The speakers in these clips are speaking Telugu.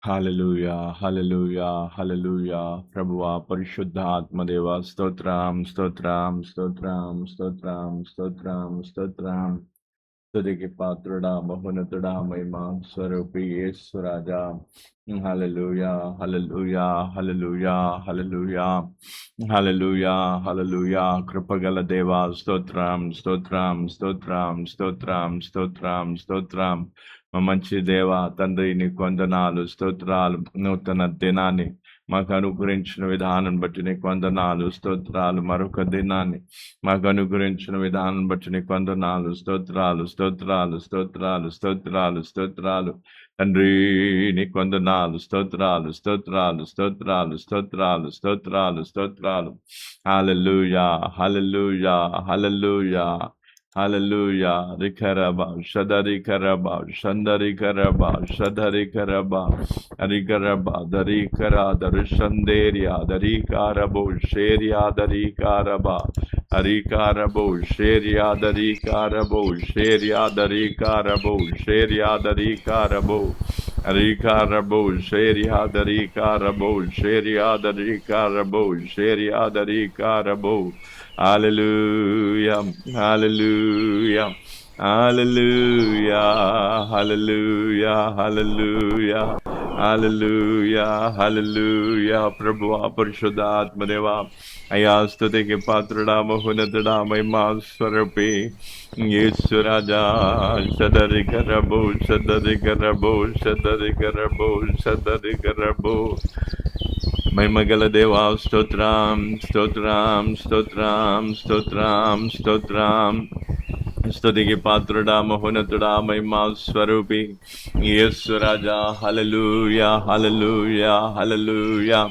హల్లెలూయా, హల్లెలూయా, హల్లెలూయా. ప్రభువా పరిశుద్ధ ఆత్మదేవ స్తోత్రం, స్తోత్రం, స్తోత్రం, స్తోత్రం, స్తోత్రం, స్తోత్రం. స్తుతికి పాత్రుడా, మహోన్నతుడా, మహిమా స్వరూపి యేసు రాజా. హల్లెలూయా, హల్లెలూయా, హల్లెలూయా, హల్లెలూయా, హల్లెలూయా, హల్లెలూయా. కృపగల దేవా స్తోత్రం, స్తోత్రం, స్తోత్రం, స్తోత్రం, స్తోత్రం, స్తోత్రం. మా మంచి దేవ తండ్రి నీకు వందనాలు, స్తోత్రాలు. నూతన దినాన్ని మాకు అనుగ్రహించిన విధానం బట్టి నీకు వందనాలు, స్తోత్రాలు. మరొక దినాన్ని మాకు అనుగ్రహించిన విధానం బట్టి నీకు వందనాలు, స్తోత్రాలు, స్తోత్రాలు, స్తోత్రాలు, స్తోత్రాలు, స్తోత్రాలు. తండ్రి నీకు వందనాలు, స్తోత్రాలు, స్తోత్రాలు, స్తోత్రాలు, స్తోత్రాలు, స్తోత్రాలు, స్తోత్రాలు. హల్లెలూయా, హల్లెలూయా, హల్లెలూయా. Hallelujah. Rikaraba, Shadarikaraba, Shandarikaraba, Shadarikaraba, Arikaraba, Darikara, Darishanderia, Darikarabo, Sheria, Darikaraba, Arikarabo, Sheria, Darikarabo, Sheria, Darikarabo, Sheria, Darikarabo, Arikarabo, Sheria, Darikarabo, Sheria, Darikarabo, Sheria, Darikarabo. Hallelujah, hallelujah, hallelujah, hallelujah, hallelujah, hallelujah, hallelujah. Prabhu పరిశుద్ధాత్మదేవా అయ్యా స్తుతికి పాత్రుడా, మహోన్నతుడా, మహిమా స్వరూపి యేసు రాజా. సదరికరబో, సదరికరబో, సదరికరబో, సదరికరబో. మహిమగల దేవా స్తోత్రం, స్తోత్రం, స్తోత్రం, స్తోత్రం, స్తోత్రం. స్తుతికి పాత్రుడా, మహోన్నతుడా, మహిమా స్వరూపి యేసు రాజా. హల్లెలూయా, హల్లెలూయా, హల్లెలూయా,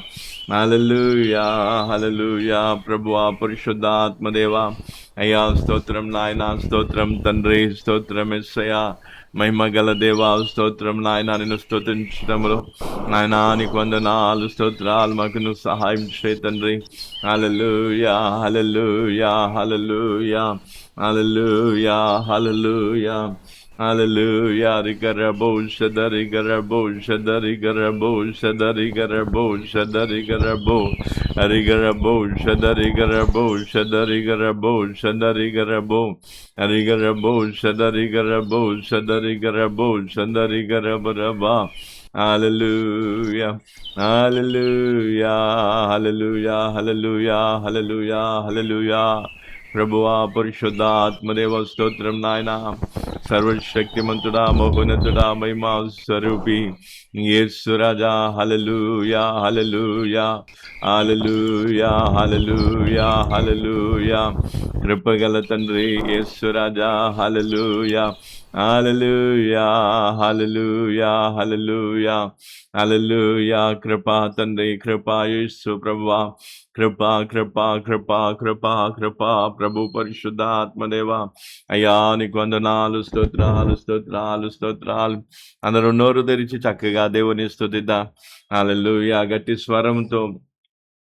హల్లెలూయా, హల్లెలూయా. ప్రభువా పరిశుద్ధాత్మదేవా అయ్యా స్తోత్రం నాయన, స్తోత్రం తండ్రి, స్తోత్రం యేసయ్యా. మహిమగల దేవా స్తోత్రం నాయన, నిన్ను స్తుతించడంలో నాయన నీకు వందనాలు, స్తోత్రాలు. మాకు నువ్వు సహాయం చేయి తండ్రి. హల్లెలూయా, హల్లెలూయా, హల్లెలూయా, హల్లెలూయా, హల్లెలూయా, హల్లెలూయా. రిగరబో షదరిగరబో, షదరిగరబో, షదరిగరబో, షదరిగరబో, హరిగరబో, షదరిగరబో, షదరిగరబో, షదరిగరబో, హరిగరబో, షదరిగరబో, షదరిగరబో, షదరిగరబరబా. Hallelujah, hallelujah, hallelujah, hallelujah, hallelujah, hallelujah. ప్రభువా పరిశుద్ధాత్మదేవ స్తోత్రం నాయన. సర్వశక్తిమంతుడా, మహోన్నతుడా, మహిమా స్వరూపి యేసు రాజా. హల్లెలూయా, హల్లెలూయా, హల్లెలూయా, హల్లెలూయా, హల్లెలూయా. కృపగల తండ్రి యేసు రాజా. హల్లెలూయా, హల్లెలూయా, హల్లెలూయా, హల్లెలూయా, హల్లెలూయా. కృపా తండ్రి, కృపా యేసు ప్రభువా. కృపా, కృపా, కృపా, కృపా, కృపా. ప్రభు పరిశుద్ధాత్మదేవా అయ్యా నీకు వందనాలు, స్తోత్రాలు, స్తోత్రాలు, స్తోత్రాలు. అందరూ నోరు తెరిచి చక్కగా దేవుని స్తుతిద్దాం. హల్లెలూయా. గట్టి స్వరంతో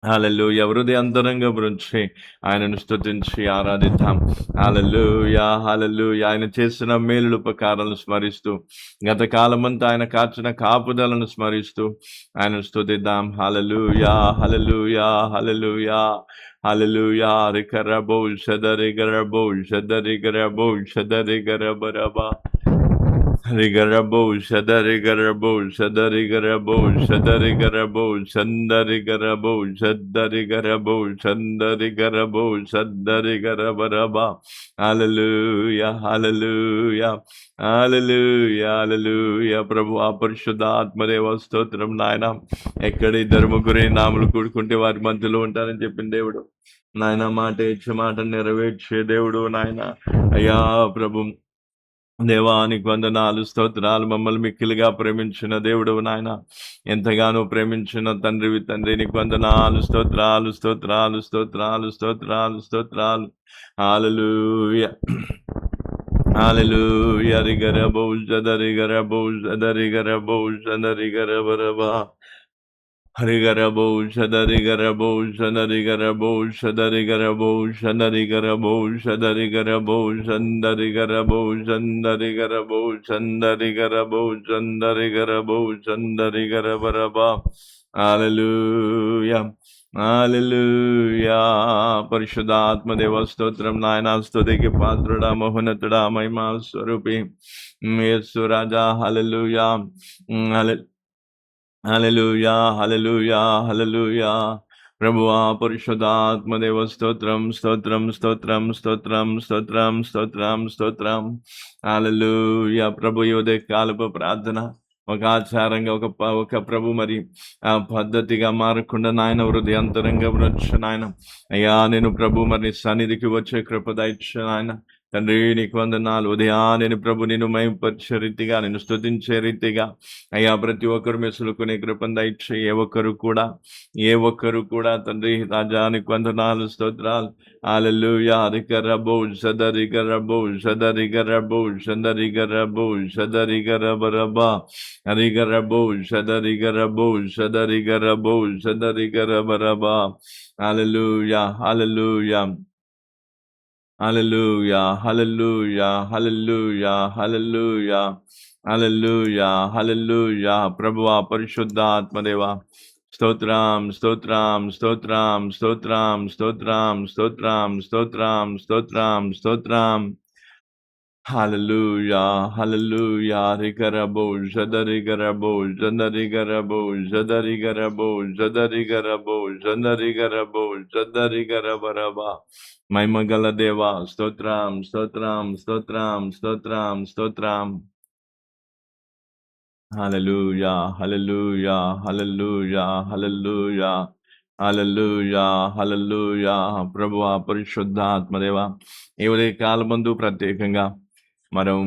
హల్లెలూయా. హృదయ అంతరంగం నుంచి ఆయనను స్తుతించి ఆరాధిద్దాం. హల్లెలూయా, హల్లెలూయా. ఆయన చేసిన మేలులు ఉపకారాలను స్మరిస్తూ, గత కాలమంతా ఆయన కాచిన కాపుదలను స్మరిస్తూ ఆయనను స్తుతిద్దాం. హల్లెలూయా, హల్లెలూయా, హల్లెలూయా, హల్లెలూయా. రికరబో షదరిగరబో, షదరిగరబో, షదరిగరబరబా. Rigarabo, Shadarigarabo, Shadarigarabo, Shadarigarabo, Shandarigarabo, Shadarigarabo, Shandarigarabo, Shadarigaraba. Hallelujah, hallelujah, hallelujah, hallelujah. ప్రభు పరిశుద్ధాత్మదేవ స్తోత్రం నాయన. ఎక్కడ ఇద్దరు ముగ్గురు నాములు కూడుకుంటే వారి మధ్యలో ఉంటారని చెప్పిన దేవుడు నాయన. మాట ఇచ్చే మాట నెరవేర్చే దేవుడు నాయన. అయ్యా ప్రభు దేవానికి వందనాలు, స్తోత్రాలు. మమ్మల్ని మిక్కిలిగా ప్రేమించిన దేవుడు నాయన. ఎంతగానో ప్రేమించిన తండ్రివి తండ్రి, నీకు వందనాలు, స్తోత్రాలు, స్తోత్రాలు, స్తోత్రాలు, స్తోత్రాలు, స్తోత్రాలు. హల్లెలూయా, హల్లెలూయా. రిగరబో షదరిగరబో, షదరిగరబో, షదరిగరబరబా. హరిగరబో షదరిగరబో షదరిగరబో షదరిగరబో షదరిగరబో షదరిగరబో షందరిగరబో షందరిగరబో షందరిగరబో షందరిగరబో షందరిగరబరబా. హల్లెలూయా హల్లెలూయా. పరిశుద్ధాత్మదేవ స్తోత్రం నాయన. స్తుతికి పాత్రుడా, మహోన్నతుడా, మహిమా స్వరూపి యేసు రాజా. హల్లెలూయా హల్లెలూయా హల్లెలూయా హల్లెలూయా. ప్రభువా పరిశుద్ధాత్మదేవ స్తోత్రం స్తోత్రం స్తోత్రం స్తోత్రం స్తోత్రం స్తోత్రం స్తోత్రం. హల్లెలూయా. ప్రభు ఈ ఉదయ కాలపు ప్రార్థన ఒక ఆచారంగా ఒక ప్రభు మరి ఆ పద్ధతిగా మారకుండా నాయన హృదయాంతరంగా వచ్చు నాయన. అయ్యా నేను ప్రభు మరి సన్నిధికి వచ్చే కృప దయచు నాయన. తండ్రి నీకు వందనాలు. ఉదయాన్ని ప్రభు నిన్ను మహిమపరిచే రీతిగా, నిన్ను స్తుతించే రీతిగా అయ్యా ప్రతి ఒక్కరు మెసులుకునే కృపను దయచే. ఏ ఒక్కరు కూడా తండ్రి రాజానికి వందనాలు స్తోత్రాలు. హల్లెలూయా. హరికరబో షదరిగరబో షదరిగరబో షదరిగరబో షదరిగరబరబా. హరిగరబో షదరిగరబో షదరిగరబో షదరిగరబరబా. హల్లెలూయా హల్లెలూయా హల్లెలూయా హల్లెలూయా హల్లెలూయా హల్లెలూయా హల్లెలూయా హల్లెలూయా. ప్రభువా పరిశుద్ధాత్మదేవా స్తోత్రం స్తోత్రం స్తోత్రం స్తోత్రం స్తోత్రం స్తోత్రం స్తోత్రం స్తోత్రం స్తోత్రం. హల్లెలూయా హల్లెలూయా. రికరబో షదరిగరబో షదరిగరబో షదరిగరబో షదరిగరబో షదరిగరబో షదరిగరబరబా. మహిమగల దేవా స్తోత్రం స్తోత్రం స్తోత్రం స్తోత్రం స్తోత్రం. హల్లెలూయా హల్లెలూయా హల్లెలూయా హల్లెలూయా హల్లెలూయా హల్లెలూయా. ప్రభువా పరిశుద్ధాత్మదేవ ఈ ఉదయ కాలమందు ప్రత్యేకంగా మనం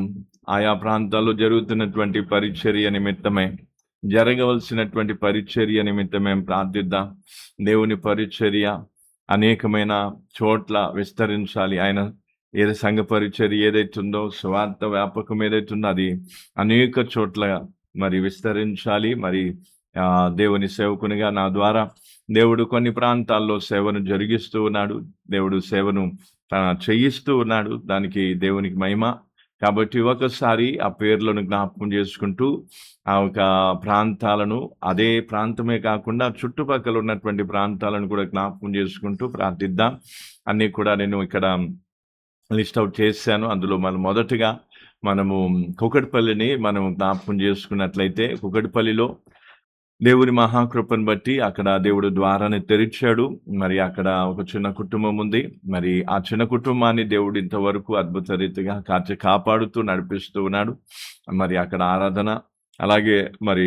ఆయా ప్రాంతాల్లో జరుగుతున్నటువంటి పరిచర్య నిమిత్తమే, జరగవలసినటువంటి పరిచర్య నిమిత్తమే ప్రార్థిద్దాం. దేవుని పరిచర్య అనేకమైన చోట్ల విస్తరించాలి. ఆయన ఏదో సంఘ పరిచర్య ఏదైతుందో, స్వార్థ వ్యాపకం ఏదైతుందో అది అనేక చోట్ల మరి విస్తరించాలి. మరి దేవుని సేవకునిగా నా ద్వారా దేవుడు కొన్ని ప్రాంతాల్లో సేవను జరిగిస్తూ ఉన్నాడు. దేవుడు సేవను చేయిస్తూ ఉన్నాడు. దానికి దేవునికి మహిమ. కాబట్టి ఒకసారి ఆ పేర్లను జ్ఞాపకం చేసుకుంటూ ఆ ఒక ప్రాంతాలను, అదే ప్రాంతమే కాకుండా చుట్టుపక్కల ఉన్నటువంటి ప్రాంతాలను కూడా జ్ఞాపకం చేసుకుంటూ ప్రార్థిద్దాం. అన్నీ కూడా నేను ఇక్కడ లిస్ట్ అవుట్ చేశాను. అందులో మనం మొదటగా మనము కుకట్పల్లిని మనం జ్ఞాపకం చేసుకున్నట్లయితే, కుకట్పల్లిలో దేవుని మహాకృపను బట్టి అక్కడ దేవుడు ద్వారాన్ని తెరిచాడు. మరి అక్కడ ఒక చిన్న కుటుంబం ఉంది. మరి ఆ చిన్న కుటుంబాన్ని దేవుడు ఇంతవరకు అద్భుత రీతిగా కాపాడుతూ నడిపిస్తూ ఉన్నాడు. మరి అక్కడ ఆరాధన, అలాగే మరి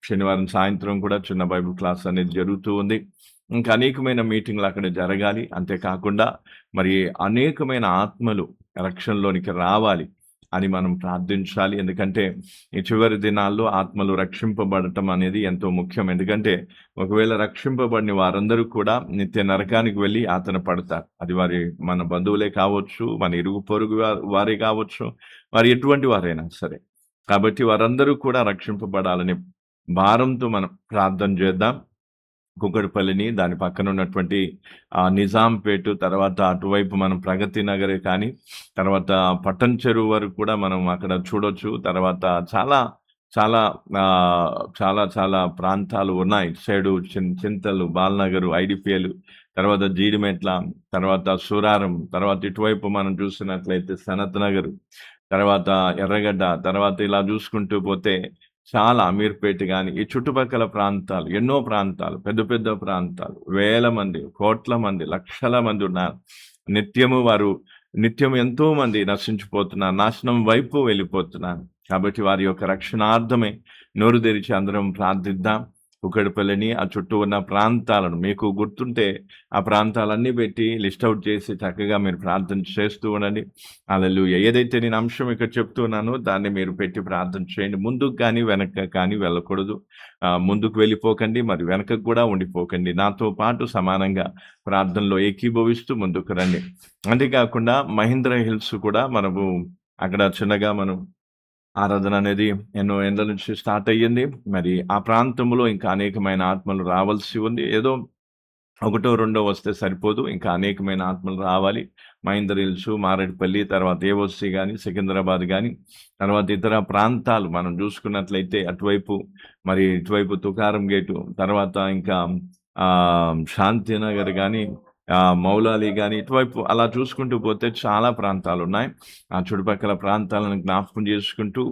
శనివారం సాయంత్రం కూడా చిన్న బైబిల్ క్లాస్ అనేది జరుగుతూ ఉంది. ఇంకా అనేకమైన మీటింగ్లు అక్కడ జరగాలి. అంతేకాకుండా మరి అనేకమైన ఆత్మలు రక్షణలోనికి రావాలి అని మనం ప్రార్థించాలి. ఎందుకంటే ఈ చివరి దినాల్లో ఆత్మలు రక్షింపబడటం అనేది ఎంతో ముఖ్యం. ఎందుకంటే ఒకవేళ రక్షింపబడిన వారందరూ కూడా నిత్య నరకానికి వెళ్ళి ఆతన పడతారు. అది మన బంధువులే కావచ్చు, మన ఇరుగు పొరుగు వారే కావచ్చు, వారు ఎటువంటి వారైనా సరే. కాబట్టి వారందరూ కూడా రక్షింపబడాలని భారంతో మనం ప్రార్థన చేద్దాం. కుకట్పల్లిని, దాని పక్కన ఉన్నటువంటి నిజాంపేట, తర్వాత అటువైపు మనం ప్రగతి నగరే కానీ, తర్వాత పట్టణ చెరువు వరకు కూడా మనం అక్కడ చూడొచ్చు. తర్వాత చాలా చాలా చాలా చాలా ప్రాంతాలు ఉన్నాయి. సైడు చింతలు, బాలనగరు, ఐడిపిఎలు, తర్వాత జీడిమెట్ల, తర్వాత సురారం, తర్వాత ఇటువైపు మనం చూసినట్లయితే సనత్ నగరు, తర్వాత ఎర్రగడ్డ, తర్వాత ఇలా చూసుకుంటూ పోతే చాలా అమీర్పేట కానీ ఈ చుట్టుపక్కల ప్రాంతాలు, ఎన్నో ప్రాంతాలు, పెద్ద పెద్ద ప్రాంతాలు, వేల మంది, కోట్ల మంది, లక్షల మంది ఉన్నారు. నిత్యం ఎంతో మంది నశించిపోతున్నారు, నాశనం వైపు వెళ్ళిపోతున్నారు. కాబట్టి వారి యొక్క రక్షణార్థమే నోరు తెరిచి అందరం ప్రార్థిద్దాం. కుకట్పల్లిని, ఆ చుట్టూ ఉన్న ప్రాంతాలను మీకు గుర్తుంటే ఆ ప్రాంతాలన్నీ పెట్టి లిస్ట్ అవుట్ చేసి చక్కగా మీరు ప్రార్థన చేస్తూ ఉండండి. హల్లెలూయా. ఏదైతే నేను అంశం ఇక్కడ చెప్తున్నానో దాన్ని మీరు పెట్టి ప్రార్థన చేయండి. ముందుకు కానీ వెనక కానీ వెళ్ళకూడదు. ముందుకు వెళ్ళిపోకండి, మరి వెనకకు కూడా ఉండిపోకండి. నాతో పాటు సమానంగా ప్రార్థనలో ఏకీభవిస్తూ ముందుకు రండి. అంతేకాకుండా మహేంద్ర హిల్స్ కూడా మనము అక్కడ చిన్నగా మనం ఆరాధన అనేది ఎన్నో ఏండ్ల నుంచి స్టార్ట్ అయ్యింది. మరి ఆ ప్రాంతంలో ఇంకా అనేకమైన ఆత్మలు రావాల్సి ఉంది. ఏదో ఒకటో, రెండో వస్తే సరిపోదు. ఇంకా అనేకమైన ఆత్మలు రావాలి. మహేందర్ హిల్స్, మారేడుపల్లి, తర్వాత ఏఓసీ గాని, సికింద్రాబాద్ గాని, తర్వాత ఇతర ప్రాంతాలు మనం చూసుకున్నట్లయితే అటువైపు మరి ఇటువైపు తుకారం గేటు, తర్వాత ఇంకా శాంతినగర్ గాని, మౌలాలి గాని, ఇటువైపు అలా చూసుకుంటూ పోతే చాలా ప్రాంతాలున్నాయి. ఆ చుట్టుపక్కల ప్రాంతాలను జ్ఞాపకం చేసుకుంటూ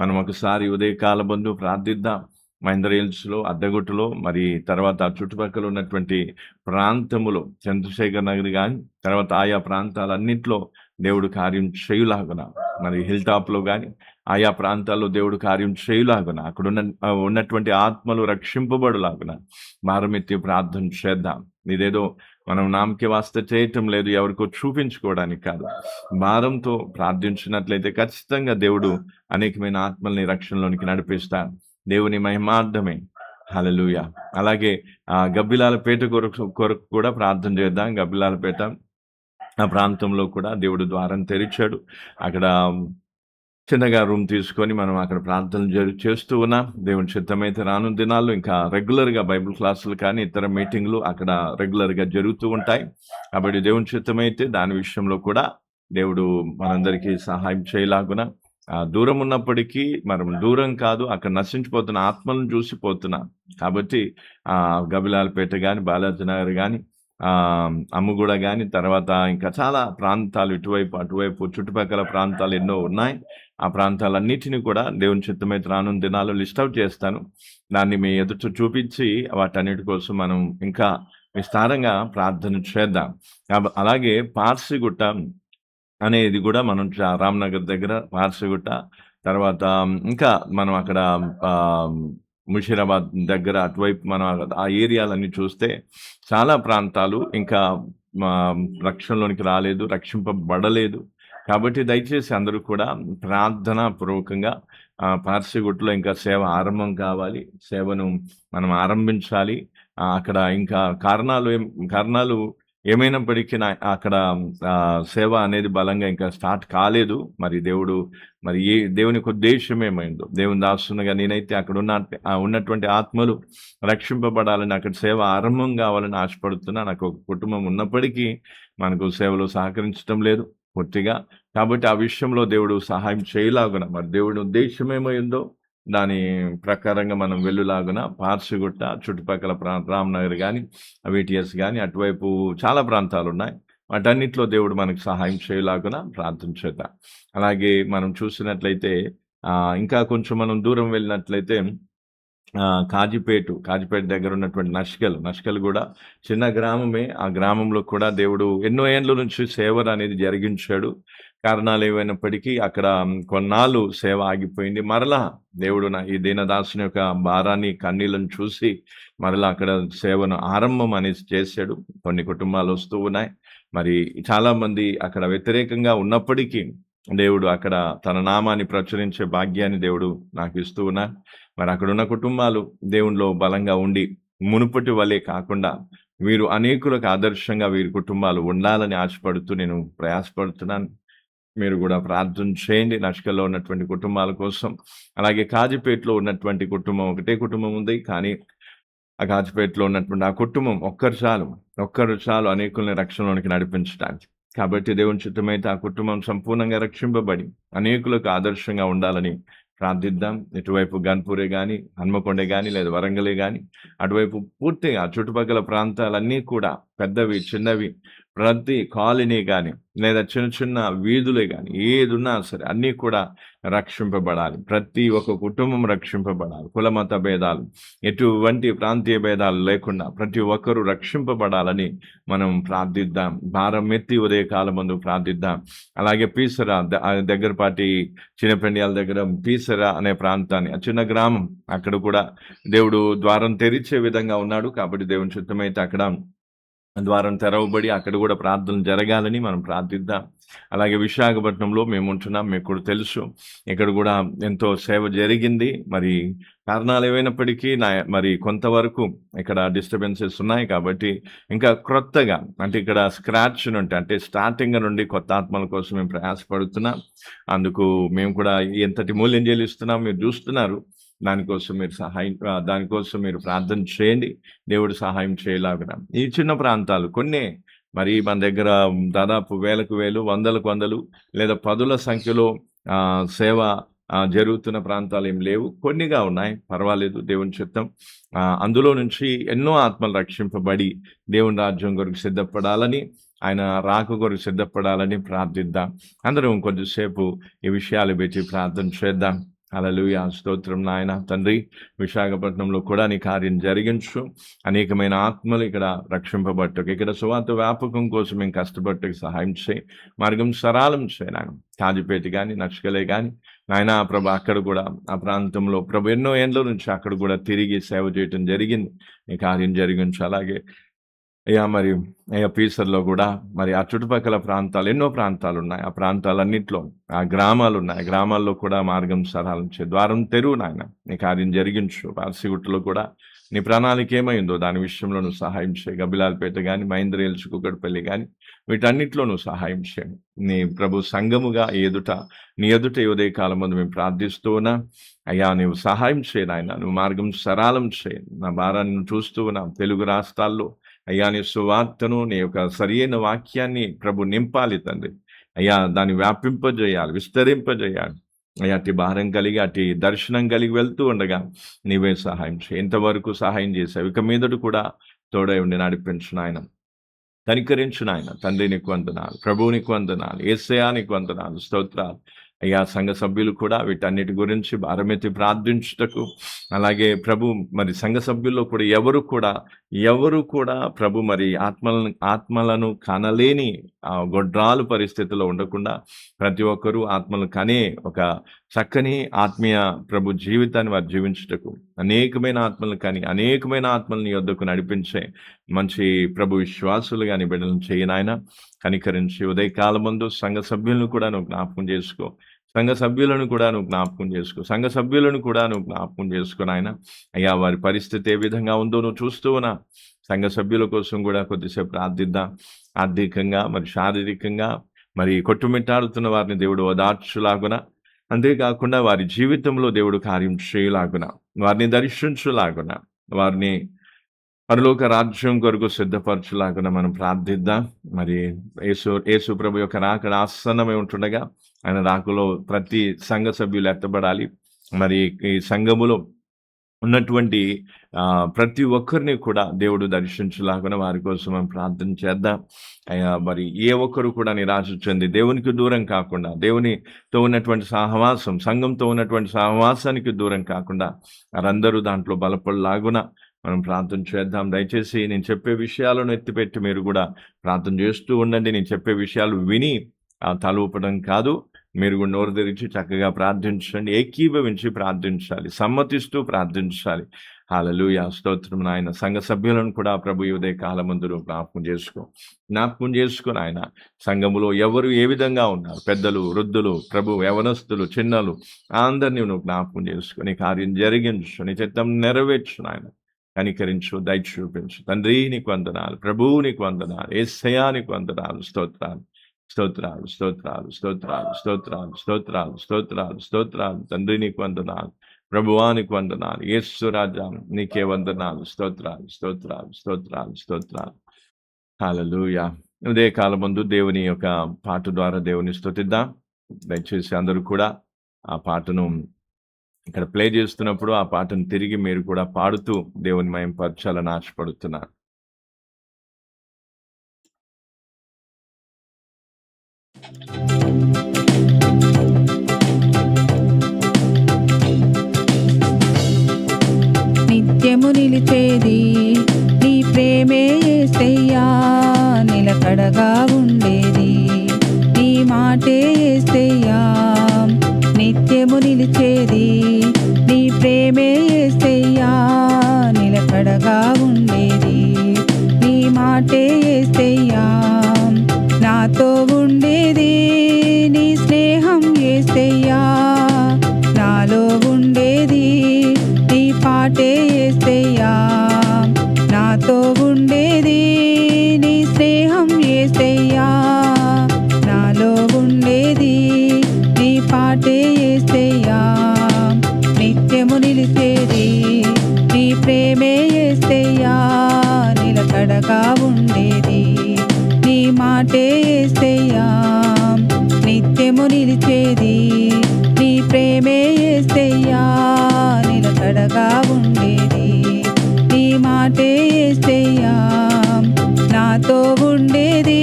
మనం ఒకసారి ఉదయకాల బందు ప్రార్థిద్దాం. మహేందర్ హిల్స్‌లో, అద్దెగుట్టలో, మరి తర్వాత ఆ చుట్టుపక్కల ఉన్నటువంటి ప్రాంతములో చంద్రశేఖర్ నగర్ గాని, తర్వాత ఆయా ప్రాంతాలన్నిట్లో దేవుడు కార్యం చేయులాగున, మరి హిల్ టాప్‌లో గాని, ఆయా ప్రాంతాల్లో దేవుడు కార్యం చేయులాగున, ఉన్నటువంటి ఆత్మలు రక్షింపబడులాగున భారమెత్తి ప్రార్థన చేద్దాం. ఇదేదో మనం నామకే వాస్త చేయటం లేదు, ఎవరికో చూపించుకోవడానికి కాదు. భారంతో ప్రార్థించినట్లయితే ఖచ్చితంగా దేవుడు అనేకమైన ఆత్మల్ని రక్షణలోనికి నడిపిస్తాడు. దేవుని మహిమార్థమే. హల్లెలూయా! అలాగే గబ్బిలాలపేట కొరకు కూడా ప్రార్థన చేద్దాం. గబ్బిలాలపేట ఆ ప్రాంతంలో కూడా దేవుడు ద్వారం తెరిచాడు. అక్కడ చిన్నగా రూమ్ తీసుకొని మనం అక్కడ ప్రార్థనలు చేస్తూ ఉన్నాం. దేవుని చిత్తమైతే రానున్న దినాల్లో ఇంకా రెగ్యులర్‌గా బైబిల్ క్లాసులు కానీ, ఇతర మీటింగ్‌లు అక్కడ రెగ్యులర్‌గా జరుగుతూ ఉంటాయి. కాబట్టి దేవుని చిత్తమైతే దాని విషయంలో కూడా దేవుడు మనందరికీ సహాయం చేయలాగున, దూరం ఉన్నప్పటికీ మనం దూరం కాదు, అక్కడ నశించిపోతున్న ఆత్మలను చూసి పోతున్నాం. కాబట్టి గబిలాలపేట గాని, బాలాజీ నగర్ గాని, అమ్ముగూడ గాని, తర్వాత ఇంకా చాలా ప్రాంతాలు ఇటువైపు, అటువైపు చుట్టుపక్కల ప్రాంతాలు ఎన్నో ఉన్నాయి. ఆ ప్రాంతాలన్నిటిని కూడా దేవుని చిత్తమైతే రానున్న దినాల్లో లిస్ట్ ఔట్ చేస్తాను. దాన్ని మీ ఎదుట చూపించి వాటన్నిటి కోసం మనం ఇంకా విస్తారంగా ప్రార్థన చేద్దాం. అలాగే పార్సిగుట్ట అనేది కూడా మనం రామ్‌నగర్ దగ్గర పార్సిగుట్ట, తర్వాత ఇంకా మనం అక్కడ ముషీరాబాద్ దగ్గర అటువైపు మనం ఆ ఏరియాలన్నీ చూస్తే చాలా ప్రాంతాలు ఇంకా రక్షణలోనికి రాలేదు, రక్షింపబడలేదు. కాబట్టి దయచేసి అందరూ కూడా ప్రార్థనా పూర్వకంగా పార్సిగుట్టలో ఇంకా సేవ ఆరంభం కావాలి. సేవను మనం ఆరంభించాలి. అక్కడ ఇంకా కారణాలు ఏమైనప్పటికీ అక్కడ సేవ అనేది బలంగా ఇంకా స్టార్ట్ కాలేదు. మరి మరి దేవునికి ఉద్దేశ్యం ఏమైందో, దేవుని దాసునిగా నేనైతే అక్కడ ఉన్నటువంటి ఆత్మలు రక్షింపబడాలని, అక్కడ సేవ ఆరంభం కావాలని ఆశపడుతున్నా. నాకు ఒక కుటుంబం ఉన్నప్పటికీ మనకు సేవలో సహకరించడం లేదు పూర్తిగా. కాబట్టి ఆ విషయంలో దేవుడు సహాయం చేయలాగున, మరి దేవుని ఉద్దేశ్యం ఏమైందో దాని ప్రకారంగా మనం వెళ్ళులాగున పార్సిగుట్ట చుట్టుపక్కల రామ్‌నగర్ గాని, వీటీఎస్ గాని, అటువైపు చాలా ప్రాంతాలున్నాయి. వాటన్నిటిలో దేవుడు మనకు సహాయం చేయలాగున ప్రార్థన చేద్దాం. అలాగే మనం చూసినట్లయితే ఇంకా కొంచెం మనం దూరం వెళ్ళినట్లయితే కాజీపేట దగ్గర ఉన్నటువంటి నష్కల్ కూడా చిన్న గ్రామమే. ఆ గ్రామంలో కూడా దేవుడు ఎన్నో ఏండ్ల నుంచి సేవ అనేది జరిగించాడు. కారణాలు ఏమైనప్పటికీ అక్కడ కొన్నాళ్ళు సేవ ఆగిపోయింది. మరలా దేవుడు ఈ దీనదాసుని యొక్క భారాన్ని, కన్నీళ్లను చూసి మరలా అక్కడ సేవను ఆరంభం అనేది చేశాడు. కొన్ని కుటుంబాలు వస్తూ ఉన్నాయి. మరి చాలా మంది అక్కడ వ్యతిరేకంగా ఉన్నప్పటికీ దేవుడు అక్కడ తన నామాన్ని ప్రచురించే భాగ్యాన్ని దేవుడు నాకు ఇస్తూ ఉన్నారు. మరి అక్కడున్న కుటుంబాలు దేవునిలో బలంగా ఉండి మునుపటి వలె కాకుండా వీరు అనేకులకు ఆదర్శంగా వీరి కుటుంబాలు ఉండాలని ఆశపడుతూ నేను ప్రయాసపడుతున్నాను. మీరు కూడా ప్రార్థన చేయండి నష్కల్లో ఉన్నటువంటి కుటుంబాల కోసం. అలాగే కాజీపేటలో ఉన్నటువంటి కుటుంబం, ఒకటే కుటుంబం ఉంది. కానీ ఆ కాజీపేటలో ఉన్నటువంటి ఆ కుటుంబం ఒక్కరు చాలు అనేకుల్ని రక్షణలోనికి నడిపించడానికి. కాబట్టి దేవుని చిత్తమైతే ఆ కుటుంబం సంపూర్ణంగా రక్షింపబడి అనేకులకు ఆదర్శంగా ఉండాలని ప్రార్థిద్దాం. ఇటువైపు గన్పూరే గాని, హన్మకొండే గాని, లేదా వరంగలే గాని, అటువైపు పూర్తిగా చుట్టుపక్కల ప్రాంతాలన్నీ కూడా పెద్దవి, చిన్నవి, ప్రతి కాలనీ గాని, లేదా చిన్న చిన్న వీధులే గాని, ఏదున్నా సరే అన్నీ కూడా రక్షింపబడాలి. ప్రతి ఒక్క కుటుంబం రక్షింపబడాలి. కులమత భేదాలు, ఎటువంటి ప్రాంతీయ భేదాలు లేకుండా ప్రతి ఒక్కరూ రక్షింపబడాలని మనం ప్రార్థిద్దాం. భారం ఎత్తి ఉదయకాలమందు ప్రార్థిద్దాం. అలాగే పీసరా దగ్గరపాటి చిన్నపెండియాల దగ్గర పీసరా అనే ప్రాంతాన్ని, ఆ చిన్న గ్రామం, అక్కడ కూడా దేవుడు ద్వారం తెరిచే విధంగా ఉన్నాడు. కాబట్టి దేవుని చిత్తమైతే అక్కడ ద్వారం తెరవబడి అక్కడ కూడా ప్రార్థనలు జరగాలని మనం ప్రార్థిద్దాం. అలాగే విశాఖపట్నంలో మేము ఉంటున్నాం, మీకు కూడా తెలుసు. ఇక్కడ కూడా ఎంతో సేవ జరిగింది. మరి కారణాలు ఏవైనప్పటికీ మరి కొంతవరకు ఇక్కడ డిస్టర్బెన్సెస్ ఉన్నాయి కాబట్టి ఇంకా క్రొత్తగా అంటే ఇక్కడ స్క్రాచ్ నుండి అంటే స్టార్టింగ్ నుండి కొత్త ఆత్మల కోసం మేము ప్రయాసపడుతున్నాం. అందుకు మేము కూడా ఎంతటి మూల్యం చెల్లిస్తున్నాం మీరు చూస్తున్నారు. దానికోసం మీరు ప్రార్థన చేయండి. దేవుడు సహాయం చేయలాగున. ఈ చిన్న ప్రాంతాలు కొన్నే, మరి మన దగ్గర దాదాపు వేలకు వేలు, వందలకు వందలు లేదా పదుల సంఖ్యలో సేవ జరుగుతున్న ప్రాంతాలు ఏం లేవు. కొన్నిగా ఉన్నాయి, పర్వాలేదు, దేవుని చిత్తం. అందులో నుంచి ఎన్నో ఆత్మలు రక్షింపబడి దేవుని రాజ్యం కొరకు సిద్ధపడాలని, ఆయన రాక కొరకు సిద్ధపడాలని ప్రార్థిద్దాం. అందరం కొద్దిసేపు ఈ విషయాలు పెట్టి ప్రార్థన చేద్దాం. హల్లెలూయా, స్తోత్రం నాయన. తండ్రి, విశాఖపట్నంలో కూడా నీ కార్యం జరిగించు. అనేకమైన ఆత్మలు ఇక్కడ రక్షింపబట్టకు, ఇక్కడ సువార్త వ్యాపకం కోసం మేము కష్టపట్టకు సహాయం చేయి. మార్గం సరళం చేయి నాయన. కాజిపేట కానీ, నక్షకలే కానీ నాయన ప్రభు, అక్కడ కూడా ఆ ప్రాంతంలో ప్రభు ఎన్నో ఏళ్ళ నుంచి అక్కడ కూడా తిరిగి సేవ చేయటం జరిగింది. నీ కార్యం జరిగించు. అలాగే మరి పీసర్లో కూడా మరి ఆ చుట్టుపక్కల ప్రాంతాలు ఎన్నో ప్రాంతాలు ఉన్నాయి. ఆ ప్రాంతాలన్నింటిలో ఆ గ్రామాలు ఉన్నాయి. గ్రామాల్లో కూడా మార్గం సరళం చే, ద్వారం తెరువు నాయన. నీ కార్యం జరిగించు. పార్సిగుట్టలో కూడా నీ ప్రణాళిక ఏమైందో దాని విషయంలో నువ్వు సహాయం చేయి. గబిలాల్పేట కానీ, మహేంద్రహిల్స్, కుక్కడపల్లి కానీ వీటన్నిటిలో నువ్వు సహాయం చేయండి. నీ ప్రభు సంఘముగా నీ ఎదుట ఉదయ కాలం ముందు మేము ప్రార్థిస్తూ ఉన్నా. అయ్యా, నువ్వు సహాయం చేయి నాయన. నువ్వు మార్గం సరళం చేయి. నా భారాన్ని చూస్తూ ఉన్నాం. తెలుగు రాష్ట్రాల్లో అయ్యా నీ సువార్తను, నీ యొక్క సరియైన వాక్యాన్ని ప్రభు నింపాలి తండ్రి. అయ్యా, దాన్ని వ్యాపింపజేయాలి, విస్తరింపజేయాలి. అయ్యా, అతి భారం కలిగి, అతి దర్శనం కలిగి వెళ్తూ ఉండగా నీవే సహాయం చేయి. ఎంతవరకు సహాయం చేసావు, ఇక మీదట కూడా తోడై ఉండి నడిపించు నాయన. కనికరించు నాయన. తండ్రి నీకు వందనాలు, ప్రభువు నీకు వందనాలు, యేసయ్యా నీకు వందనాలు, స్తోత్రాలు. అయ్యా, సంఘ సభ్యులు కూడా వీటన్నిటి గురించి భారమెత్తి ప్రార్థించుటకు, అలాగే ప్రభు మరి సంఘ సభ్యుల్లో కూడా ఎవరు కూడా ప్రభు మరి ఆత్మలను కనలేని గొడ్రాలు పరిస్థితిలో ఉండకుండా ప్రతి ఒక్కరూ ఆత్మలను కనే ఒక చక్కని ఆత్మీయ ప్రభు జీవితాన్ని వారు జీవించుటకు, అనేకమైన ఆత్మలను కానీ అనేకమైన ఆత్మలని యొద్దకు నడిపించే మంచి ప్రభు విశ్వాసులు కానీ బిడ్డలను చేయనాయన. కనికరించి ఉదయకాలం ముందు సంఘ సభ్యులను కూడా నువ్వు జ్ఞాపకం చేసుకో. సంఘ సభ్యులను కూడా నువ్వు జ్ఞాపకం చేసుకో నాయన. అయ్యా, వారి పరిస్థితి ఏ విధంగా ఉందో నువ్వు చూస్తూ ఉన్నా. సంఘ సభ్యుల కోసం కూడా కొద్దిసేపు ప్రార్థిద్దాం. ఆర్థికంగా మరి శారీరకంగా మరి కొట్టుమిట్టాడుతున్న వారిని దేవుడు ఓదార్చులాగున, అంతేకాకుండా వారి జీవితంలో దేవుడు కార్యం చేయలాగున, వారిని దర్శించులాగున, వారిని పరలోక రాజ్యం కొరకు సిద్ధపరచులాగున మనం ప్రార్థిద్దాం. మరి యేసు ప్రభు యొక్క రాకడ ఆసన్నమై ఉంటుండగా ఆయన రాకలో ప్రతి సంఘ సభ్యులు ఎత్తబడాలి. మరి ఈ సంఘములో ఉన్నటువంటి ప్రతి ఒక్కరిని కూడా దేవుడు దర్శించలాగున వారి కోసం మనం ప్రార్థన చేద్దాం. మరి ఏ ఒక్కరు కూడా నిరాశ చెంది దేవునికి దూరం కాకుండా, దేవునితో ఉన్నటువంటి సహవాసం, సంఘంతో ఉన్నటువంటి సహవాసానికి దూరం కాకుండా వారందరూ దాంట్లో బలపడలాగున మనం ప్రార్థన చేద్దాం. దయచేసి నేను చెప్పే విషయాలను ఎత్తిపెట్టి మీరు కూడా ప్రార్థన చేస్తూ ఉండండి. నేను చెప్పే విషయాలు విని తలూపడం కాదు, మీరు కూడా నోరు తెరిచి చక్కగా ప్రార్థించండి, ఏకీభవించి ప్రార్థించాలి, సమ్మతిస్తూ ప్రార్థించాలి. హల్లెలూయా, స్తోత్రం నాయన. సంఘ సభ్యులను కూడా ప్రభు ఉదయ కాలమందు జ్ఞాపకం చేసుకో నాయన. సంఘములో ఎవరు ఏ విధంగా ఉన్నారు, పెద్దలు, వృద్ధులు, ప్రభు యవనస్తులు, చిన్నలు, అందరినీ నువ్వు జ్ఞాపకం చేసుకొని కార్యం జరిగించు, నీ చిత్తం నెరవేర్చు నాయన. కనికరించు, దయ చూపించు. తండ్రి నీకు వందనాలు, ప్రభువు నీకు వందనాలు, యేసయ్యా నీకు వందనాలు, స్తోత్రాలు. తండ్రి నీకు వందనాలు, ప్రభువా నీకు వందనాలు, యేసు రాజా నీకే వందనాలు, స్తోత్రాలు. హల్లెలూయా. ఉదయ కాలం ముందు దేవుని యొక్క పాట ద్వారా దేవుని స్తుతిద్దాం. దయచేసి అందరూ కూడా ఆ పాటను ఇక్కడ ప్లే చేస్తున్నప్పుడు ఆ పాటను తిరిగి మీరు కూడా పాడుతూ దేవుని మహిమపరచాలని ఆశపడుతున్నాను. నిత్యము నిలిచేది నీ ప్రేమే యేసయ్యా, నిలకడగా ఉండేది నీ మాటే యేసయ్యా. నిత్యము నిలిచేది నీ ప్రేమే యేసయ్యా, నిలకడగా ఉండేది నీ మాటే యేసయ్యా నాతో ఉండేది నీ స్నేహం యేసయ్యా నాలో ఉండేది నీ పాటే యేసయ్యా నాతో ఉండేది నీ స్నేహం యేసయ్యా నాలో ఉండేది నీ పాటే యేసయ్యా నిత్యము నిలిచేది నీ ప్రేమే యేసయ్యా నిలకడగా ఉండేది నీ మాటే యేసయ్యా నిత్యము నిలిచేది నీ ప్రేమే యేసయ్యా నిలకడగా ఉండేది నీ మాటే యేసయ్యా నాతో ఉండేది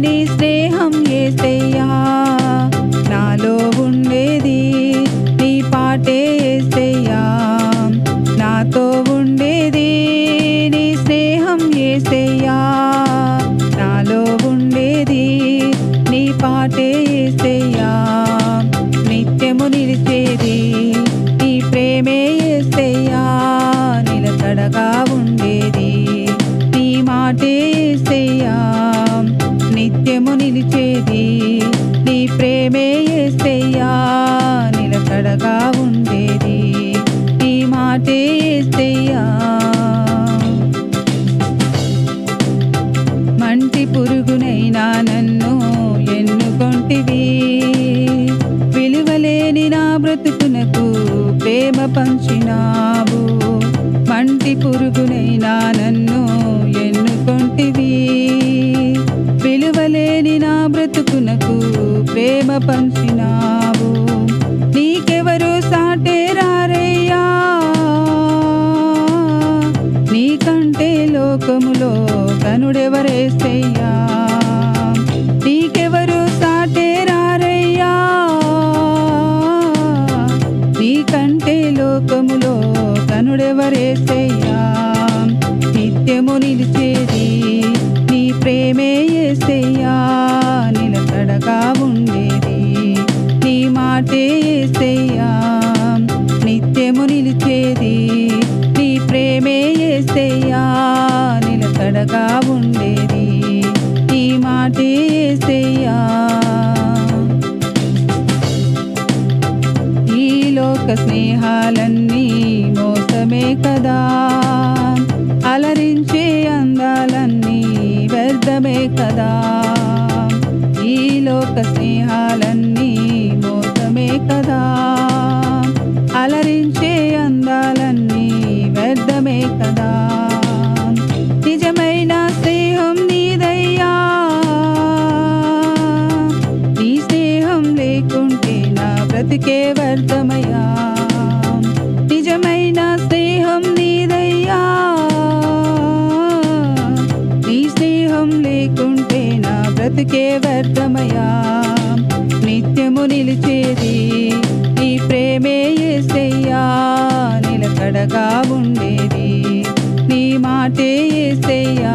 నీ స్నేహం యేసయ్యా నాలో ఉండేది నీ పాటే యేసయ్యా నాతో ఉండేది నీ స్నేహం యేసయ్యా నాలో ఉండేది నీ పాటే యేసయ్యా నిత్యము నిలిచేది నీ ప్రేమే యేసయ్యా నిలకడగా ఉండేది నీ మాటే యేసయ్యా నిత్యము నిలిచేది నీ ప్రేమే యేసయ్యా నిలకడగా ఉండేది నీ మాటే యేసయ్యా మంటి పురుగునైనా నన్ను ఎన్నుకొంటివి విలువలేని నా బ్రతుకునకు ప్రేమ పంచినావు మంటి పురుగునైనా నన్ను ఎన్నుకొంటివి విలువలేని నా బ్రతుకునకు ప్రేమ పంచినావు నీకెవరు సాటేరారయ్యా నీకంటే లోకములో కనుడెవరేసయ్యా నీకెవరు సాటేరారయ్యా నీకంటే లోకములో కనుడెవరేసయ్యా నిత్యము నిలిచేది నీ ప్రేమే యేసయ్యా నిలకడగా ఉండేది నీ మాటే యేసయ్యా నిత్యము నిలిచేది నీ ప్రేమే యేసయ్యా నిలకడగా ఉండేది నీ మాటే యేసయ్యా ఈ లోక స్నేహాలన్నీ మోసమే కదా అలరించే అందాలన్నీ వ్యర్థమే కదా ఈ లోక స్నేహాలన్నీ మోసమే కదా అలరించే అందాలన్నీ వ్యర్థమే కదా నిజమైన స్నేహం నీదయ్యా నీ స్నేహం లేకుంటే నా బ్రతికే వ్యర్థమయ్యా నిజమైన స్నేహం నీదయ్యా నీ స్నేహం లేకుంటే నా బ్రతికే వ్యర్థమయ్యా నిత్యము నిలిచేది నీ ప్రేమే యేసయ్యా నిలకడగా ఉండేది నీ మాటే యేసయ్యా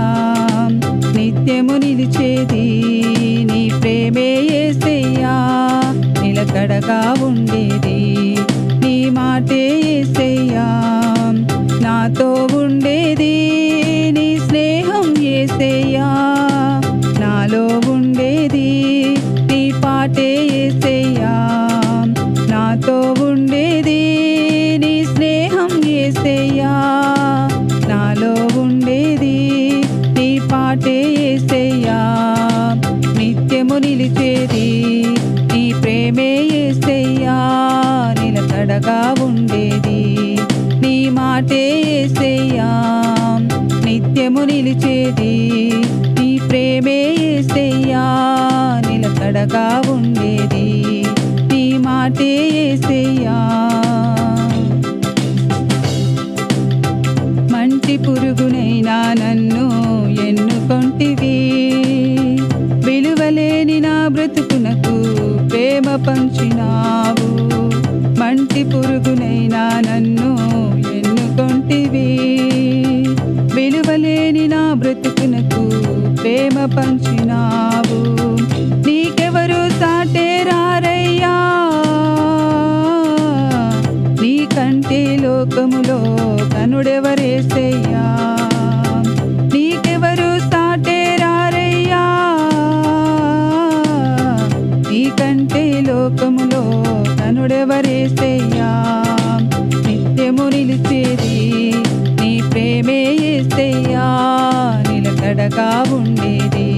నిత్యము నిలిచేది నీ ప్రేమే యేసయ్యా నిలకడగా ఉండేది నీ మాటే యేసయ్యా నాతో ఉండేది నీ స్నేహం యేసయ్యా నాలో ఉండేది నీ పాటే యేసయ్యా నాతో ఉండేది నీ స్నేహం యేసయ్యా నాలో ఉండేది నీ పాటే యేసయ్యా నిత్యము నిలిచేది నీ ప్రేమే యేసయ్యా నిలకడగా ఉండేది నీ మాటే యేసయ్యా నిత్యము నిలిచేది నీ ప్రేమే యేసయ్యా నిలకడగా ఉండేది నీ మాటే యేసయ్యా మంటి పురుగునైనా నన్ను ఎన్నుకొంటివి విలువలేని నా బ్రతుకునకు ప్రేమ పంచినావు మంటి పురుగునైనా నన్ను ఎన్నుకొంటివి విలువలేని నా బ్రతుకునకు ప్రేమ పంచినావు నీకెవరు సాటేరారయ్యా నీకంటే లోకములో కనుడెవరేసయ్యా నీకెవరు సాటే యేసయ్యా నిత్యము నిలిచేది నీ ప్రేమే యేసయ్యా నిలకడగా ఉండేది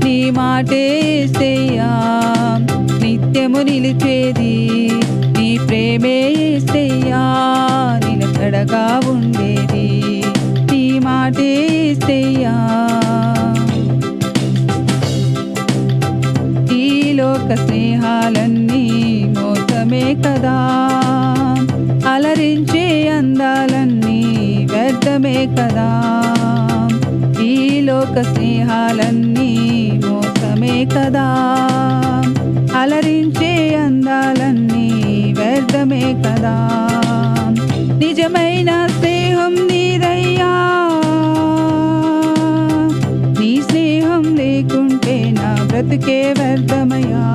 నీ మాటే యేసయ్యా నిత్యము నిలిచేది నీ ప్రేమే యేసయ్యా నిలకడగా ఉండేది నీ మాటే యేసయ్యా ఈ లోక స్నేహాలన్నీ మోసమే కదా అలరించే అందాలన్నీ వ్యర్థమే కదా ఈ లోక స్నేహాలన్నీ మోసమే కదా అలరించే అందాలన్నీ వ్యర్థమే కదా నిజమైన స్నేహం నీదయ్యా నీ స్నేహం లేకుంటే నా బ్రతుకే వ్యర్థమయ్యా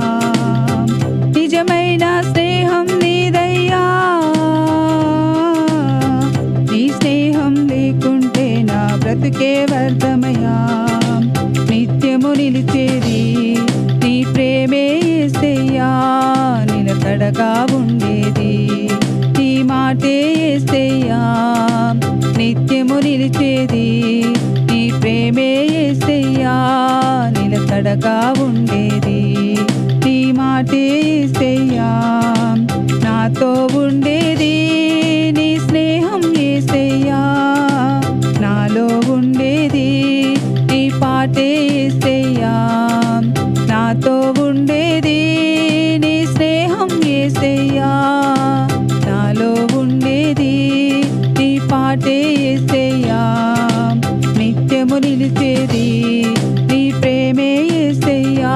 నిజమైన స్నేహం నీదయ్యా నీ స్నేహం లేకుంటే నా బ్రతుకే వ్యర్థమయ్యా నిత్యము నిలిచేది నీ ప్రేమే యేసయ్యా నిలకడగా ఉండేది నీ మాటే యేసయ్యా నిత్యము నిలిచేది నీ ప్రేమే యేసయ్యా నిలకడగా ఉండేది నీ మాటే యేసయ్యా నాతో ఉండేది నీ స్నేహం యేసయ్యా నాలో ఉండేది నీ పాటే యేసయ్యా నాతో ఉండేది నీ స్నేహం యేసయ్యా నాలో ఉండేది నీ పాటే యేసయ్యా నిత్యము నిలిచేది నీ ప్రేమే యేసయ్యా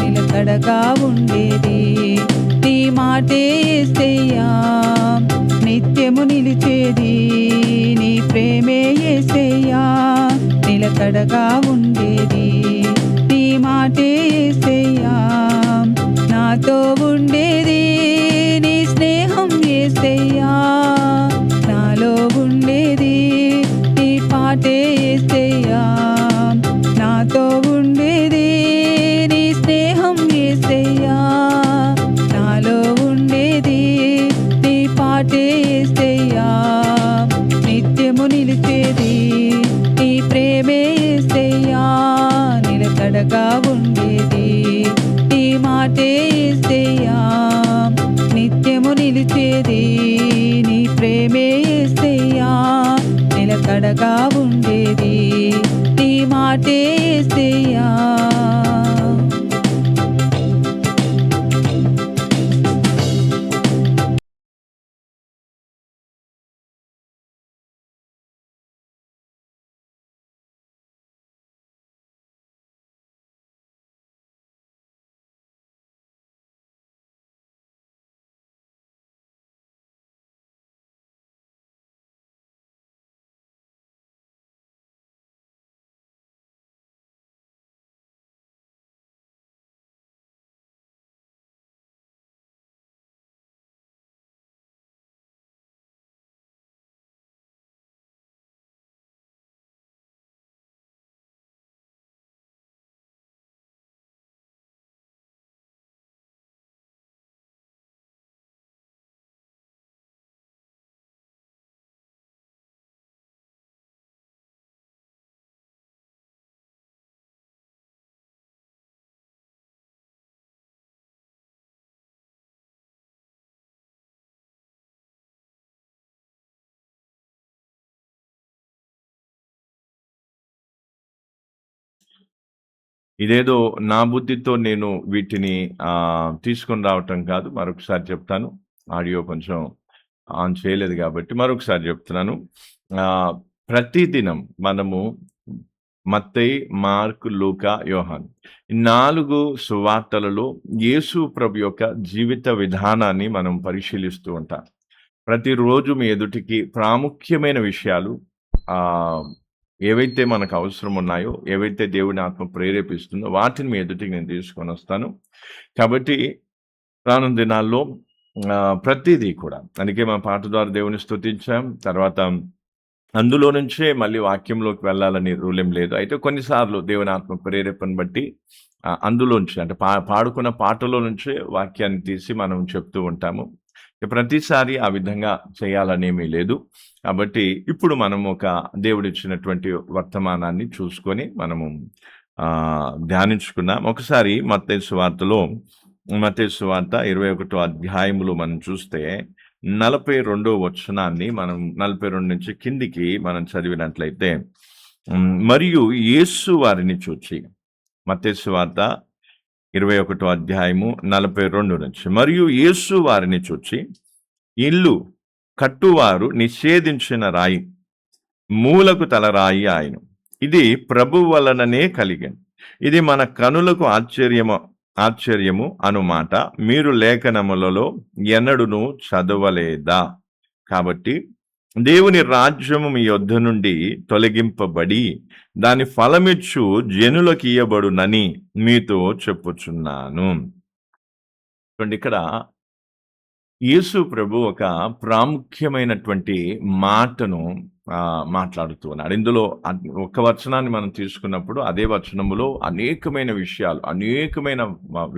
నిలకడగా ఉండేది నీ మాటే యేసయ్యా నిత్యము నిలిచేది నీ ప్రేమే యేసయ్యా నిలకడగా ఉండేది నీ మాటే యేసయ్యా నాతో ఉండేది నీ స్నేహం యేసయ్యా నాలో ఉండేది నీ పాటే యేసయ్యా నాతో ఉండేది నీ స్నేహం యేసయ్యా నాలో ఉండేది నీ పాటే యేసయ్యా నిత్యము నిలిచేది నీ ప్రేమే యేసయ్యా నిలకడగా ఉండేది నీ మాటే యేసయ్యా నిత్యము నిలిచేది నీ ప్రేమే యేసయ్యా నిలకడగా ఉండేది నీ మాటే యేసయ్యా ఇదేదో నా బుద్ధితో నేను వీటిని తీసుకొని రావటం కాదు. మరొకసారి చెప్తాను. ఆడియో కొంచెం ఆన్ చేయలేదు కాబట్టి మరొకసారి చెప్తున్నాను. ప్రతిదినం మనము మత్తయి, మార్కు, లూకా, యోహాను 4 సువార్తలలో యేసు ప్రభు యొక్క జీవిత విధానాన్ని మనం పరిశీలిస్తూ ఉంటాం. ప్రతిరోజు మీ ఎదుటికి ప్రాముఖ్యమైన విషయాలు ఏవైతే మనకు అవసరం ఉన్నాయో, ఏవైతే దేవుని ఆత్మ ప్రేరేపిస్తుందో వాటిని మీ ఎదుటికి నేను తీసుకొని వస్తాను. కాబట్టి రానున్న దినాల్లో ప్రతిదీ కూడా అందుకే మా పాట ద్వారా దేవుని స్తుతించాం. తర్వాత అందులో నుంచే మళ్ళీ వాక్యంలోకి వెళ్ళాలని రూలేం లేదు. అయితే కొన్నిసార్లు దేవుని ఆత్మ ప్రేరేపణ బట్టి అందులోంచి అంటే పాడుకున్న పాటలో నుంచే వాక్యాన్ని తీసి మనం చెప్తూ ఉంటాము. ప్రతిసారి ఆ విధంగా చేయాలనేమీ లేదు. కాబట్టి ఇప్పుడు మనం ఒక దేవుడిచ్చినటువంటి వర్తమానాన్ని చూసుకొని మనము ధ్యానించుకుందాం. ఒకసారి మత్తయి సువార్తలో మత్తయి సువార్త 21వ అధ్యాయములో మనం చూస్తే 42వ వచనాన్ని మనం 42 నుంచి కిందికి మనం చదివినట్లయితే, మరియు యేసు వారిని చూచి, మత్తయి సువార్త 21వ అధ్యాయము 42 నుంచి, మరియు యేసు వారిని చూచి, ఇల్లు కట్టువారు నిషేధించిన రాయి, మూలకు తలరాయి ఆయన, ఇది ప్రభు వలననే కలిగెను, ఇది మన కనులకు ఆశ్చర్యము అనుమాట, మీరు లేఖనములలో ఎన్నడును చదవలేదా? కాబట్టి దేవుని రాజ్యము మీ యొద్ద నుండి తొలగింపబడి దాని ఫలమిచ్చు జనులకు ఇయ్యబడునని మీతో చెప్పుచున్నాను. ఇక్కడ యేసు ప్రభు ఒక ప్రాముఖ్యమైనటువంటి మాటను మాట్లాడుతూ ఉన్నాడు. ఇందులో ఒక వచనాన్ని మనం తీసుకున్నప్పుడు అదే వచనములో అనేకమైన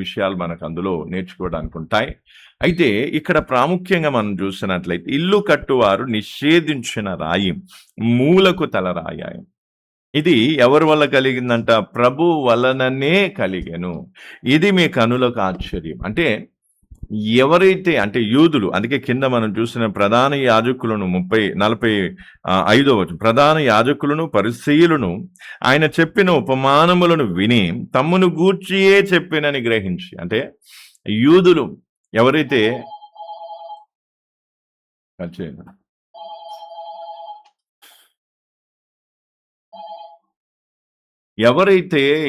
విషయాలు మనకు అందులో నేర్చుకోవడానికి ఉంటాయి. అయితే ఇక్కడ ప్రాముఖ్యంగా మనం చూసినట్లయితే, ఇల్లు కట్టువారు నిషేధించిన రాయి, మూలకు తలరాయి, ఇది ఎవరి వల్ల కలిగిందంట? ప్రభు వలననే కలిగెను, ఇది మీ కనులకు ఆశ్చర్యం. అంటే ఎవరైతే, అంటే యూదులు, అందుకే కింద మనం చూసిన ప్రధాన యాజకులను 45వ వచనం, ప్రధాన యాజకులను పరిసయ్యులను ఆయన చెప్పిన ఉపమానములను విని తమ్మును గూర్చియే చెప్పినని గ్రహించి, అంటే యూదులు ఎవరైతే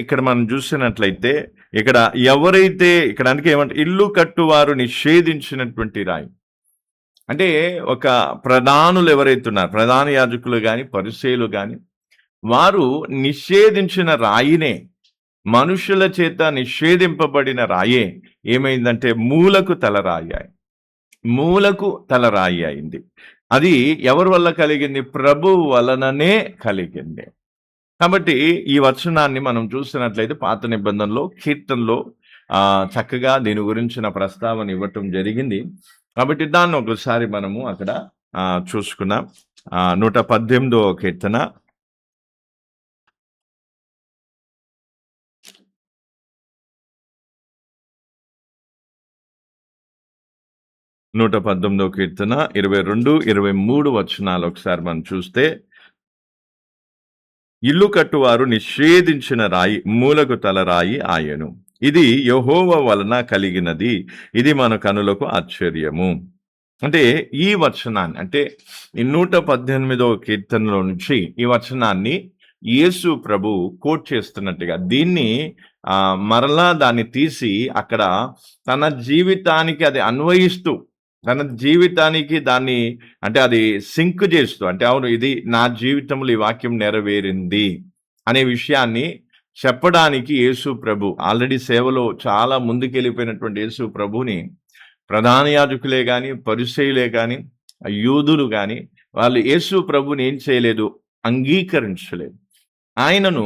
ఇక్కడ మనం చూసినట్లయితే, ఇక్కడ అందుకే ఏమంటే ఇల్లు కట్టువారు నిషేధించినటువంటి రాయి, అంటే ఒక ప్రధానులు ఎవరైతే ఉన్నారు, ప్రధాన యాజకులు కానీ పరిసయ్యులు కానీ, వారు నిషేధించిన రాయినే, మనుషుల చేత నిషేధింపబడిన రాయే ఏమైందంటే మూలకు తలరాయి అయింది. అది ఎవరి వల్ల కలిగింది? ప్రభు వలననే కలిగింది. కాబట్టి ఈ వచనాన్ని మనం చూసినట్లయితే పాత నిబంధనలో కీర్తనలో చక్కగా దీని గురించిన ప్రస్తావన ఇవ్వటం జరిగింది. కాబట్టి దాన్ని ఒకసారి మనము అక్కడ చూసుకున్నాం. 118వ కీర్తన 22, 23 వచనాలు ఒకసారి మనం చూస్తే, ఇల్లు కట్టువారు నిషేధించిన రాయి, మూలకు తలరాయి ఆయను, ఇది యెహోవా వలన కలిగినది, ఇది మన కనులకు ఆశ్చర్యము. అంటే ఈ వచనాన్ని, అంటే ఈ 118వ కీర్తనలో నుంచి ఈ వచనాన్ని యేసు ప్రభు కోట్ చేస్తున్నట్టుగా, దీన్ని మరలా దాన్ని తీసి అక్కడ తన జీవితానికి అది అన్వయిస్తూ, తన జీవితానికి దాన్ని, అంటే అది సింక్ చేస్తూ, అంటే అవును ఇది నా జీవితంలో ఈ వాక్యం నెరవేరింది అనే విషయాన్ని చెప్పడానికి యేసు ప్రభు ఆల్రెడీ సేవలో చాలా ముందుకెళ్ళిపోయినటువంటి యేసు ప్రభుని ప్రధాన యాజకులే కానీ, పరిసయ్యులే కానీ, యూదులు కానీ, వాళ్ళు యేసు ప్రభుని ఏం చేయలేదు? అంగీకరించలేదు. ఆయనను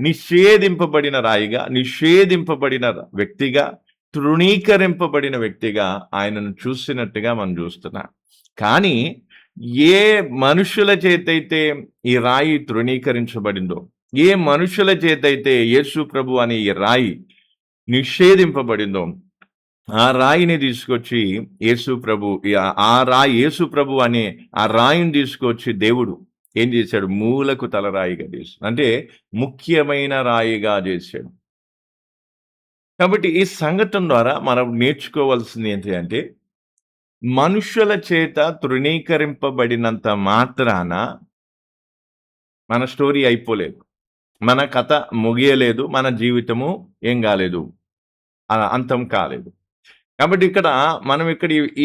నిషేధింపబడిన రాయిగా, నిషేధింపబడిన వ్యక్తిగా, తృణీకరింపబడిన వ్యక్తిగా ఆయనను చూసినట్టుగా మనం చూస్తున్నాం. కానీ ఏ మనుషుల చేతైతే ఈ రాయి తృణీకరించబడిందో, ఏ మనుషుల చేతైతే యేసు ప్రభు అనే ఈ రాయి నిషేధింపబడిందో, ఆ రాయిని తీసుకొచ్చి యేసు ప్రభు అనే ఆ రాయిని తీసుకొచ్చి దేవుడు ఏం చేశాడు? మూలకు తలరాయిగా చేశాడు, అంటే ముఖ్యమైన రాయిగా చేశాడు. కాబట్టి ఈ సంఘటన ద్వారా మనం నేర్చుకోవాల్సింది ఏంటి అంటే, మనుషుల చేత తృణీకరింపబడినంత మాత్రాన మన స్టోరీ అయిపోలేదు, మన కథ ముగియలేదు, మన జీవితము ఏం కాలేదు, అంతం కాలేదు. కాబట్టి మనం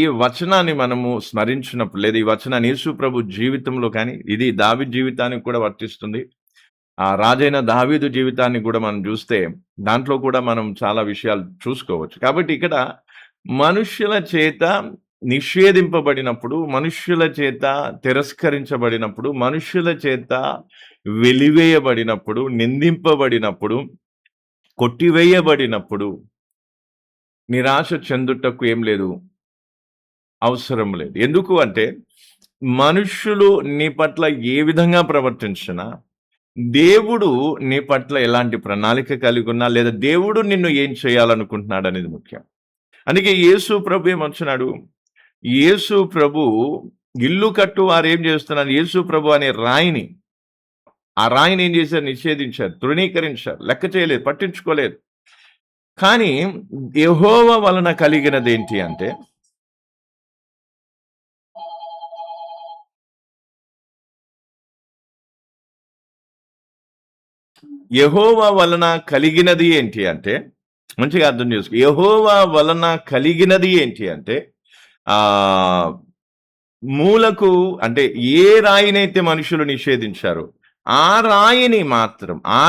ఈ వచనాన్ని మనము స్మరించినప్పుడు, లేదా ఈ వచనాన్ని యేసు ప్రభు జీవితంలో కానీ, ఇది దావీదు జీవితానికి కూడా వర్తిస్తుంది, ఆ రాజైన దావీదు జీవితాన్ని కూడా మనం చూస్తే దాంట్లో కూడా మనం చాలా విషయాలు చూసుకోవచ్చు. కాబట్టి ఇక్కడ మనుష్యుల చేత నిషేధింపబడినప్పుడు, మనుష్యుల చేత తిరస్కరించబడినప్పుడు, మనుష్యుల చేత వెలివేయబడినప్పుడు, నిందింపబడినప్పుడు, కొట్టివేయబడినప్పుడు నిరాశ చెందుటకు ఏం లేదు, అవసరం లేదు. ఎందుకు అంటే మనుష్యులు నీ పట్ల ఏ విధంగా ప్రవర్తించినా, దేవుడు నీ పట్ల ఎలాంటి ప్రణాళిక కలిగి ఉన్నా, లేదా దేవుడు నిన్ను ఏం చేయాలనుకుంటున్నాడు అనేది ముఖ్యం. అందుకే యేసు ప్రభు ఏమంటున్నాడు, యేసు ప్రభు ఇల్లు కట్టు వారు ఏం చేస్తున్నారు, యేసు ప్రభు అనే రాయిని, ఆ రాయిని ఏం చేశారు, నిషేధించారు, తృణీకరించారు, లెక్క చేయలేదు, పట్టించుకోలేదు. కానీ యెహోవా వలన కలిగినది ఏంటి అంటే, యెహోవా వలన కలిగినది ఏంటి అంటే, మంచిగా అర్థం చేసుకో, యెహోవా వలన కలిగినది ఏంటి అంటే, ఆ మూలకు అంటే ఏ రాయినైతే మనుషులు నిషేధించారో ఆ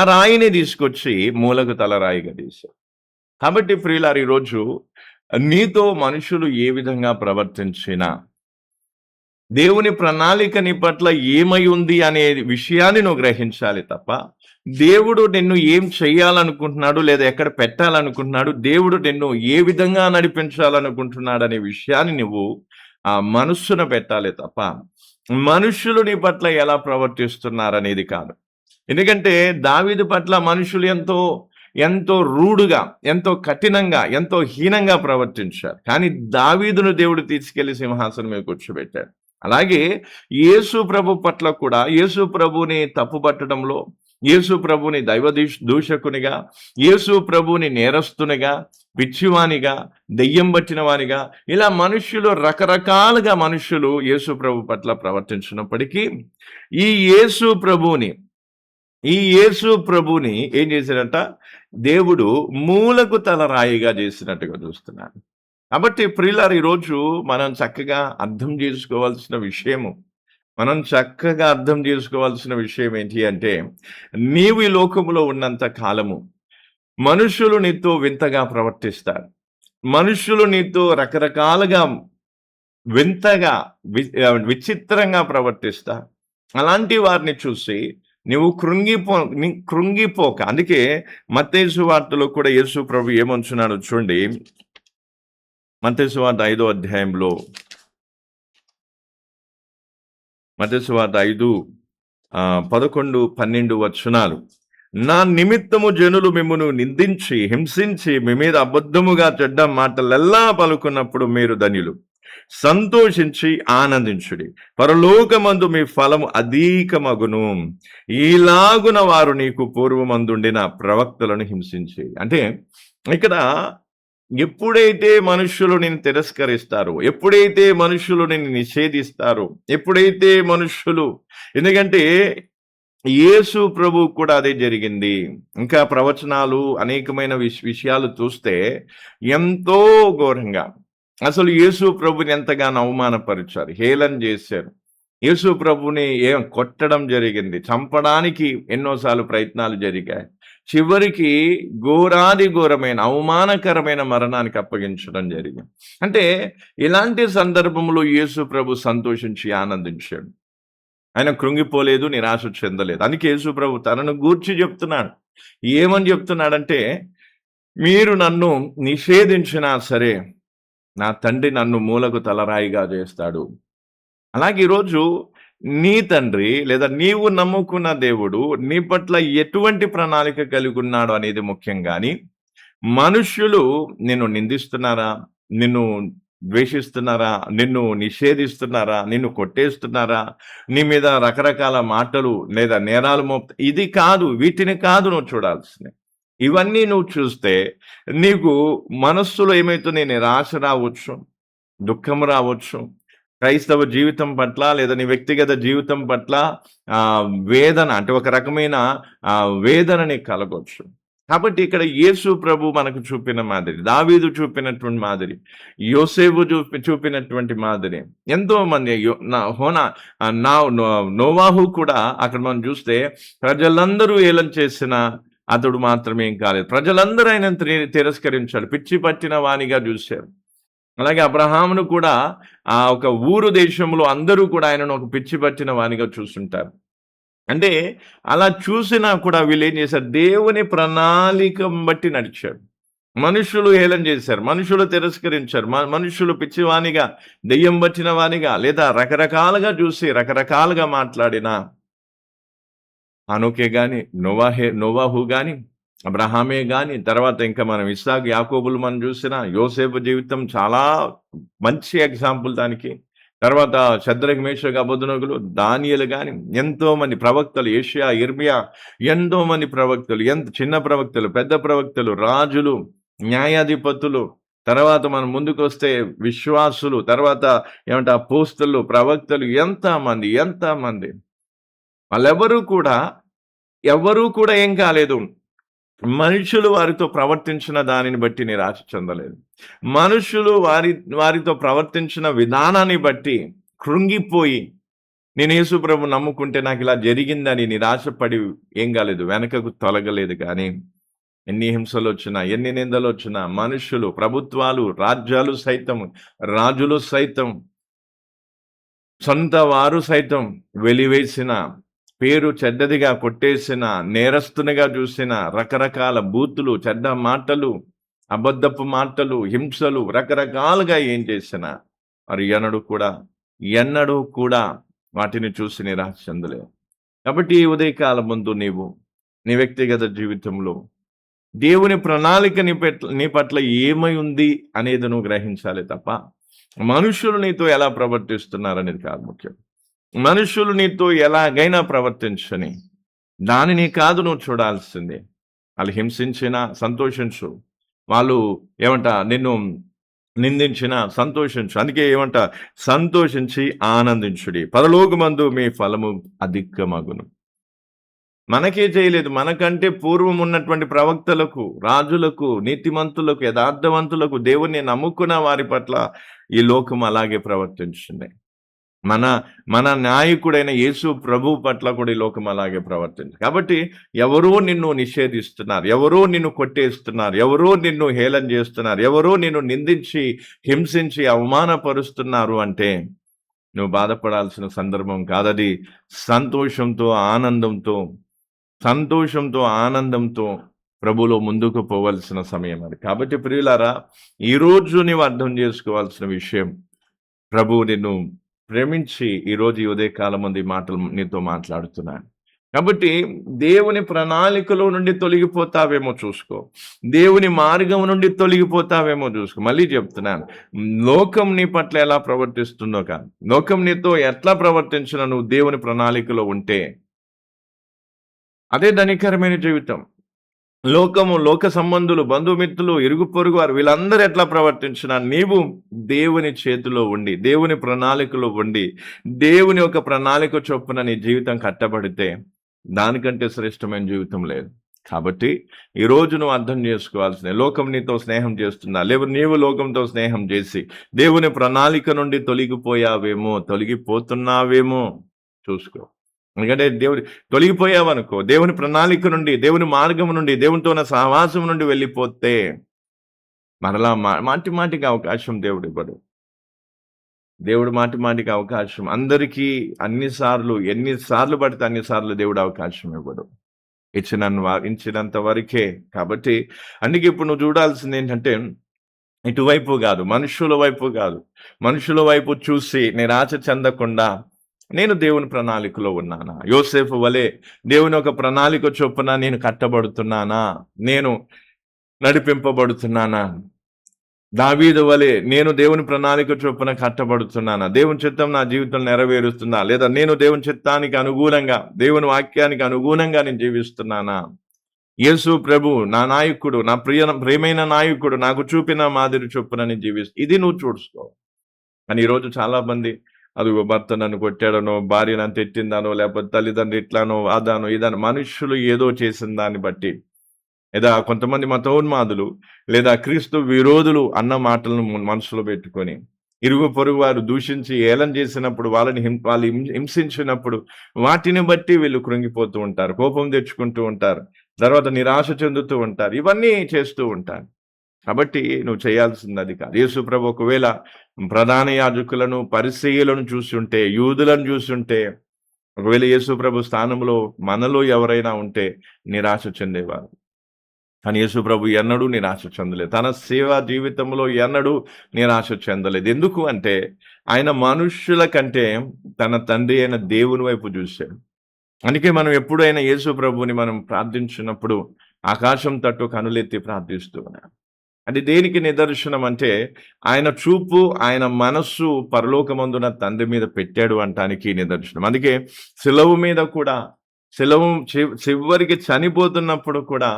రాయిని తీసుకొచ్చి మూలకు తలరాయిగా తీశారు. కాబట్టి ప్రియులారు, ఈరోజు నీతో మనుషులు ఏ విధంగా ప్రవర్తించినా దేవుని ప్రణాళిక నీ పట్ల ఏమై ఉంది అనే విషయాన్ని నువ్వు గ్రహించాలి తప్ప, దేవుడు నిన్ను ఏం చెయ్యాలనుకుంటున్నాడు, లేదా ఎక్కడ పెట్టాలనుకుంటున్నాడు, దేవుడు నిన్ను ఏ విధంగా నడిపించాలనుకుంటున్నాడు అనే విషయాన్ని నువ్వు ఆ మనస్సున పెట్టాలి తప్ప, మనుషులు నీ పట్ల ఎలా ప్రవర్తిస్తున్నారనేది కాదు. ఎందుకంటే దావీదు పట్ల మనుషులు ఎంతో ఎంతో రూడుగా, ఎంతో కఠినంగా, ఎంతో హీనంగా ప్రవర్తించారు. కానీ దావీదును దేవుడు తీసుకెళ్లి సింహాసనం మీద కూర్చోబెట్టాడు. అలాగే యేసు ప్రభు పట్ల కూడా, యేసు ప్రభుని తప్పుపట్టడంలో, యేసు ప్రభుని దూషకునిగా, యేసు ప్రభుని నేరస్తునిగా, పిచ్చివానిగా, దెయ్యం పట్టిన వానిగా, ఇలా మనుష్యులు రకరకాలుగా మనుష్యులు యేసు ప్రభు పట్ల ప్రవర్తించినప్పటికీ ఈ యేసు ప్రభుని ఏం చేశాడంట, దేవుడు మూలకు తలరాయిగా చేసినట్టుగా చూస్తున్నాడు. కాబట్టి ప్రియులారు, ఈరోజు మనం చక్కగా అర్థం చేసుకోవాల్సిన విషయం ఏంటి అంటే, నీవు ఈ లోకములో ఉన్నంత కాలము మనుషులు నీతో వింతగా ప్రవర్తిస్తారు. మనుషులు నీతో రకరకాలుగా వింతగా విచిత్రంగా ప్రవర్తిస్తారు. అలాంటి వారిని చూసి నువ్వు కృంగిపోక. అందుకే మత్తయి సువార్తలో కూడా యేసు ప్రభు ఏమంటున్నాడు చూడండి. మత్తయి సువార్త 5వ అధ్యాయంలో, మత్తయి సువార్త 5 11, 12 వచనాలు. నా నిమిత్తము జనులు మిమ్మును నిందించి, హింసించి, మీ మీద అబద్ధముగా చెడ్డ మాటలెల్లా పలుకున్నప్పుడు మీరు ధన్యులు. సంతోషించి ఆనందించుడి, పరలోకమందు మీ ఫలము అధికమగును. ఈలాగున వారు నీకు పూర్వమందుండిన ప్రవక్తలను హింసించి. అంటే ఇక్కడ ఎప్పుడైతే మనుష్యులు నిన్ను తిరస్కరిస్తారో, ఎప్పుడైతే మనుష్యులు నిన్ను నిషేధిస్తారో, ఎప్పుడైతే మనుష్యులు, ఎందుకంటే యేసు ప్రభు కూడా అదే జరిగింది. ఇంకా ప్రవచనాలు, అనేకమైన విషయాలు చూస్తే ఎంతో ఘోరంగా అసలు యేసు ప్రభుని ఎంతగానో అవమానపరిచారు, హేళన చేశారు. యేసు ప్రభుని కొట్టడం జరిగింది, చంపడానికి ఎన్నోసార్లు ప్రయత్నాలు జరిగాయి. చివరికి ఘోరమైన అవమానకరమైన మరణానికి అప్పగించడం జరిగింది. అంటే ఇలాంటి సందర్భంలో యేసు ప్రభు సంతోషించి ఆనందించాడు. ఆయన కృంగిపోలేదు, నిరాశ చెందలేదు. అందుకే యేసు ప్రభు తనను గూర్చి చెప్తున్నాడు. ఏమని చెప్తున్నాడంటే, మీరు నన్ను నిషేధించినా సరే నా తండ్రి నన్ను మూలకు తలరాయిగా చేస్తాడు. అలాగే ఈరోజు నీ తండ్రి లేదా నీవు నమ్ముకున్న దేవుడు నీ పట్ల ఎటువంటి ప్రణాళిక కలిగి ఉన్నాడు అనేది ముఖ్యం. కానీ మనుష్యులు నిన్ను నిందిస్తున్నారా, నిన్ను ద్వేషిస్తున్నారా, నిన్ను నిషేధిస్తున్నారా, నిన్ను కొట్టేస్తున్నారా, నీ మీద రకరకాల మాటలు లేదా నేరాలు ఇది కాదు, వీటిని కాదు నువ్వు చూడాల్సింది. ఇవన్నీ నువ్వు చూస్తే నీకు మనస్సులో ఏమైతుంది, నిరాశ రావచ్చు, దుఃఖం రావచ్చు, క్రైస్తవ జీవితం పట్ల లేదా నీ వ్యక్తిగత జీవితం పట్ల వేదన, అంటే ఒక రకమైన వేదనని కలగొచ్చు. కాబట్టి ఇక్కడ యేసు ప్రభు మనకు చూపిన మాదిరి, దావీదు చూపినటువంటి మాదిరి, యోసేపు చూపినటువంటి మాదిరి, ఎంతో మంది నోవాహు కూడా అక్కడ మనం చూస్తే ప్రజలందరూ ఏలం చేసిన అతడు మాత్రమే ఏం కాలేదు. ప్రజలందరూ ఆయన తిరస్కరించాడు, పిచ్చి పట్టిన వానిగా చూశారు. అలాగే అబ్రహామును కూడా ఒక ఊరు దేశంలో అందరూ కూడా ఆయనను ఒక పిచ్చి పట్టిన వానిగా చూస్తుంటారు. అంటే అలా చూసినా కూడా వీళ్ళేం చేశారు? దేవుని ప్రణాళికను బట్టి నడిచారు. మనుషులు హేళన చేశారు. మనుషులు తిరస్కరించారు. మనుషులు పిచ్చివానిగా, దెయ్యం పట్టిన వానిగా, లేదా రకరకాలుగా చూసి, రకరకాలుగా మాట్లాడిన హనోకే గాని, నోవాహు గాని, అబ్రహామే గాని, తర్వాత ఇంకా మనం ఇస్సాకు, యాకోబులు మనం చూసినా, యోసేపు జీవితం చాలా మంచి ఎగ్జాంపుల్ దానికి. తర్వాత షద్రక్, మేషక్, అబేద్నెగోలు, దానియేలు గాని, ఎంతోమంది ప్రవక్తలు, యెషయా, యిర్మీయా, ఎంతోమంది ప్రవక్తలు, చిన్న ప్రవక్తలు, పెద్ద ప్రవక్తలు, రాజులు, న్యాయాధిపతులు, తర్వాత మనం ముందుకొస్తే విశ్వాసులు, తర్వాత అపోస్తలులు, ప్రవక్తలు, ఎంతమంది. వాళ్ళెవరూ కూడా, ఎవ్వరూ కూడా ఏం కాలేదు. మనుషులు వారితో ప్రవర్తించిన దానిని బట్టి నిరాశ చెందలేదు. మనుషులు వారితో ప్రవర్తించిన విధానాన్ని బట్టి కృంగిపోయి, నేను యేసు ప్రభువుని నమ్ముకుంటే నాకిలా జరిగిందని నిరాశపడి ఏం కాలేదు, వెనకకు తొలగలేదు. కానీ ఎన్ని హింసలొచ్చినా, ఎన్ని నిందలొచ్చినా, మనుషులు, ప్రభుత్వాలు, రాజ్యాలు సైతం, రాజులు సైతం, సొంత వారు సైతం వెలివేసిన, పేరు చెడ్డదిగా కొట్టేసిన, నేరస్తునిగా చూసిన, రకరకాల బూతులు, చెడ్డ మాటలు, అబద్ధపు మాటలు, హింసలు, రకరకాలుగా ఏం చేసినా మరి ఎన్నడూ కూడా వాటిని చూసి నిరాశ చెందలేవు. కాబట్టి ఈ ఉదయకాలం ముందు నీ వ్యక్తిగత జీవితంలో దేవుని ప్రణాళిక నీ పట్ల ఏమై ఉంది అనేది నువ్వు గ్రహించాలి తప్ప, మనుషులు నీతో ఎలా ప్రవర్తిస్తున్నారనేది కాదు ముఖ్యం. మనుషులు నీతో ఎలాగైనా ప్రవర్తించని దానిని కాదు నువ్వు చూడాల్సిందే. వాళ్ళు హింసించినా సంతోషించు, వాళ్ళు నిన్ను నిందించినా సంతోషించు. అందుకే సంతోషించి ఆనందించుడి, పరలోకమందు మీ ఫలము అధికమగును. మనకే చేయలేదు, మనకంటే పూర్వం ఉన్నటువంటి ప్రవక్తలకు, రాజులకు, నీతిమంతులకు, యథార్థవంతులకు, దేవుణ్ణి నమ్ముకున్న వారి పట్ల ఈ లోకం అలాగే ప్రవర్తించింది. మన నాయకుడైన యేసు ప్రభు పట్ల కూడా ఈ లోకం అలాగే ప్రవర్తించింది. కాబట్టి ఎవరో నిన్ను నిషేధిస్తున్నారు, ఎవరో నిన్ను కొట్టేస్తున్నారు, ఎవరో నిన్ను హేళన చేస్తున్నారు, ఎవరో నిన్ను నిందించి, హింసించి, అవమానపరుస్తున్నారు అంటే నువ్వు బాధపడాల్సిన సందర్భం కాదది. సంతోషంతో ఆనందంతో ప్రభులో ముందుకు పోవలసిన సమయం అది. కాబట్టి ప్రియులారా, ఈరోజు నీవు అర్థం చేసుకోవాల్సిన విషయం, ప్రభువు నిన్ను ప్రేమించి ఈరోజు ఈ ఉదయకాలం ముందు ఈ మాటలు నీతో మాట్లాడుతున్నాను. కాబట్టి దేవుని ప్రణాళికలో నుండి తొలగిపోతావేమో చూసుకో, దేవుని మార్గం నుండి తొలగిపోతావేమో చూసుకో. మళ్ళీ చెప్తున్నాను, లోకం నీ పట్ల ఎలా ప్రవర్తిస్తుందో కాదు, లోకం నీతో ఎట్లా ప్రవర్తించినా నువ్వు దేవుని ప్రణాళికలో ఉంటే అదే ధనికరమైన జీవితం. లోక సంబంధులు, బంధుమిత్రులు, ఇరుగు పొరుగు వారు వీళ్ళందరూ ఎట్లా ప్రవర్తించినా నీవు దేవుని చేతిలో ఉండి, దేవుని ప్రణాళికలో ఉండి, దేవుని ఒక ప్రణాళిక చొప్పున నీ జీవితం కట్టబడితే దానికంటే శ్రేష్టమైన జీవితం లేదు. కాబట్టి ఈరోజు నువ్వు అర్థం చేసుకోవాల్సిన, లోకం నీతో స్నేహం చేస్తుందా, లేవు నీవు లోకంతో స్నేహం చేసి దేవుని ప్రణాళిక నుండి తొలగిపోతున్నావేమో చూసుకో. ఎందుకంటే తొలగిపోయావనుకో, దేవుని ప్రణాళిక నుండి, దేవుని మార్గం నుండి, దేవునితో ఉన్న సహవాసం నుండి వెళ్ళిపోతే మరలా మాటికి అవకాశం దేవుడు ఇవ్వడు. దేవుడు మాటికి అవకాశం అందరికీ ఎన్నిసార్లు పడితే అన్నిసార్లు దేవుడు అవకాశం ఇవ్వడు. ఇచ్చినంత వరకే. కాబట్టి అందుకే ఇప్పుడు నువ్వు చూడాల్సింది ఏంటంటే, ఇటువైపు కాదు, మనుషుల వైపు చూసి నిరాశ చెందకుండా, నేను దేవుని ప్రణాళికలో ఉన్నానా? యోసేపు వలె దేవుని ఒక ప్రణాళిక చొప్పున నేను కట్టబడుతున్నానా? నేను నడిపింపబడుతున్నానా? దావీదు వలె నేను దేవుని ప్రణాళిక చొప్పున కట్టబడుతున్నానా? దేవుని చిత్తం నా జీవితం నెరవేరుస్తుందా? లేదా నేను దేవుని చిత్తానికి అనుగుణంగా, దేవుని వాక్యానికి అనుగుణంగా నేను జీవిస్తున్నానా? యేసు ప్రభు నా నాయకుడు, నా ప్రియమైన నాయకుడు నాకు చూపిన మాదిరి చొప్పున నేను ఇది నువ్వు చూసుకో. కానీ ఈరోజు చాలా మంది అదిగో భర్త నన్ను కొట్టాడనో, భార్య నన్ను తిట్టిందానో, లేకపోతే తల్లిదండ్రులు ఇట్లానో, అదానో ఇదానో, మనుషులు ఏదో చేసిన దాన్ని బట్టి, లేదా కొంతమంది మతోన్మాదులు లేదా క్రీస్తు విరోధులు అన్న మాటలను మనసులో పెట్టుకొని, ఇరుగు పొరుగు వారు దూషించి ఏలం చేసినప్పుడు, వాళ్ళు హింసించినప్పుడు వాటిని బట్టి వీళ్ళు కృంగిపోతూ ఉంటారు, కోపం తెచ్చుకుంటూ ఉంటారు, తర్వాత నిరాశ చెందుతూ ఉంటారు, ఇవన్నీ చేస్తూ ఉంటారు. కాబట్టి నువ్వు చేయాల్సింది అది కాదు. యేసు ప్రభు ఒకవేళ ప్రధాన యాజకులను, పరిసయ్యులను చూస్తుంటే, యూదులను చూస్తుంటే ఒకవేళ యేసు ప్రభు స్థానంలో మనలో ఎవరైనా ఉంటే నిరాశ చెందేవారు. కానీ యేసు ప్రభు ఎన్నడూ నిరాశ చెందలేదు. తన సేవా జీవితంలో ఎన్నడూ నిరాశ చెందలేదు. ఎందుకు అంటే ఆయన మనుష్యుల కంటే తన తండ్రి అయిన దేవుని వైపు చూశాడు. అందుకే మనం ఎప్పుడైనా యేసు ప్రభువుని మనం ప్రార్థించినప్పుడు ఆకాశం తట్టు కనులెత్తి ప్రార్థిస్తూ ఉన్నాం. అది దేనికి నిదర్శనం అంటే ఆయన చూపు, ఆయన మనస్సు పరలోకమందున తండ్రి మీద పెట్టాడు అంటానికి నిదర్శనం. అందుకే సిలువ మీద కూడా చివరికి చనిపోతున్నప్పుడు కూడా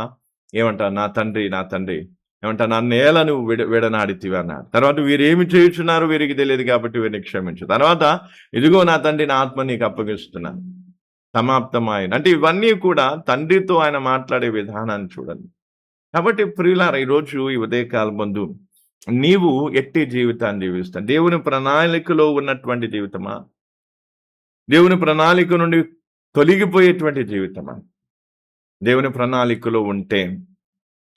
ఏమంటారు, నా తండ్రి నా తండ్రి ఏమంటారు, నా నేలను విడనాడితివి అన్నాడు. తర్వాత వీరేమి చేయుచున్నారు వీరికి తెలియదు కాబట్టి వీరిని క్షమించు. తర్వాత ఇదిగో నా తండ్రి నా ఆత్మ నీకు అప్పగిస్తున్నాను, సమాప్తమాయన. అంటే ఇవన్నీ కూడా తండ్రితో ఆయన మాట్లాడే విధానాన్ని చూడండి. కాబట్టి ప్రియులారా, ఈరోజు ఈ ఉదయకాల ముందు నీవు ఎట్టి జీవితాన్ని జీవిస్తావు? దేవుని ప్రణాళికలో ఉన్నటువంటి జీవితమా, దేవుని ప్రణాళిక నుండి తొలగిపోయేటువంటి జీవితమా? దేవుని ప్రణాళికలో ఉంటే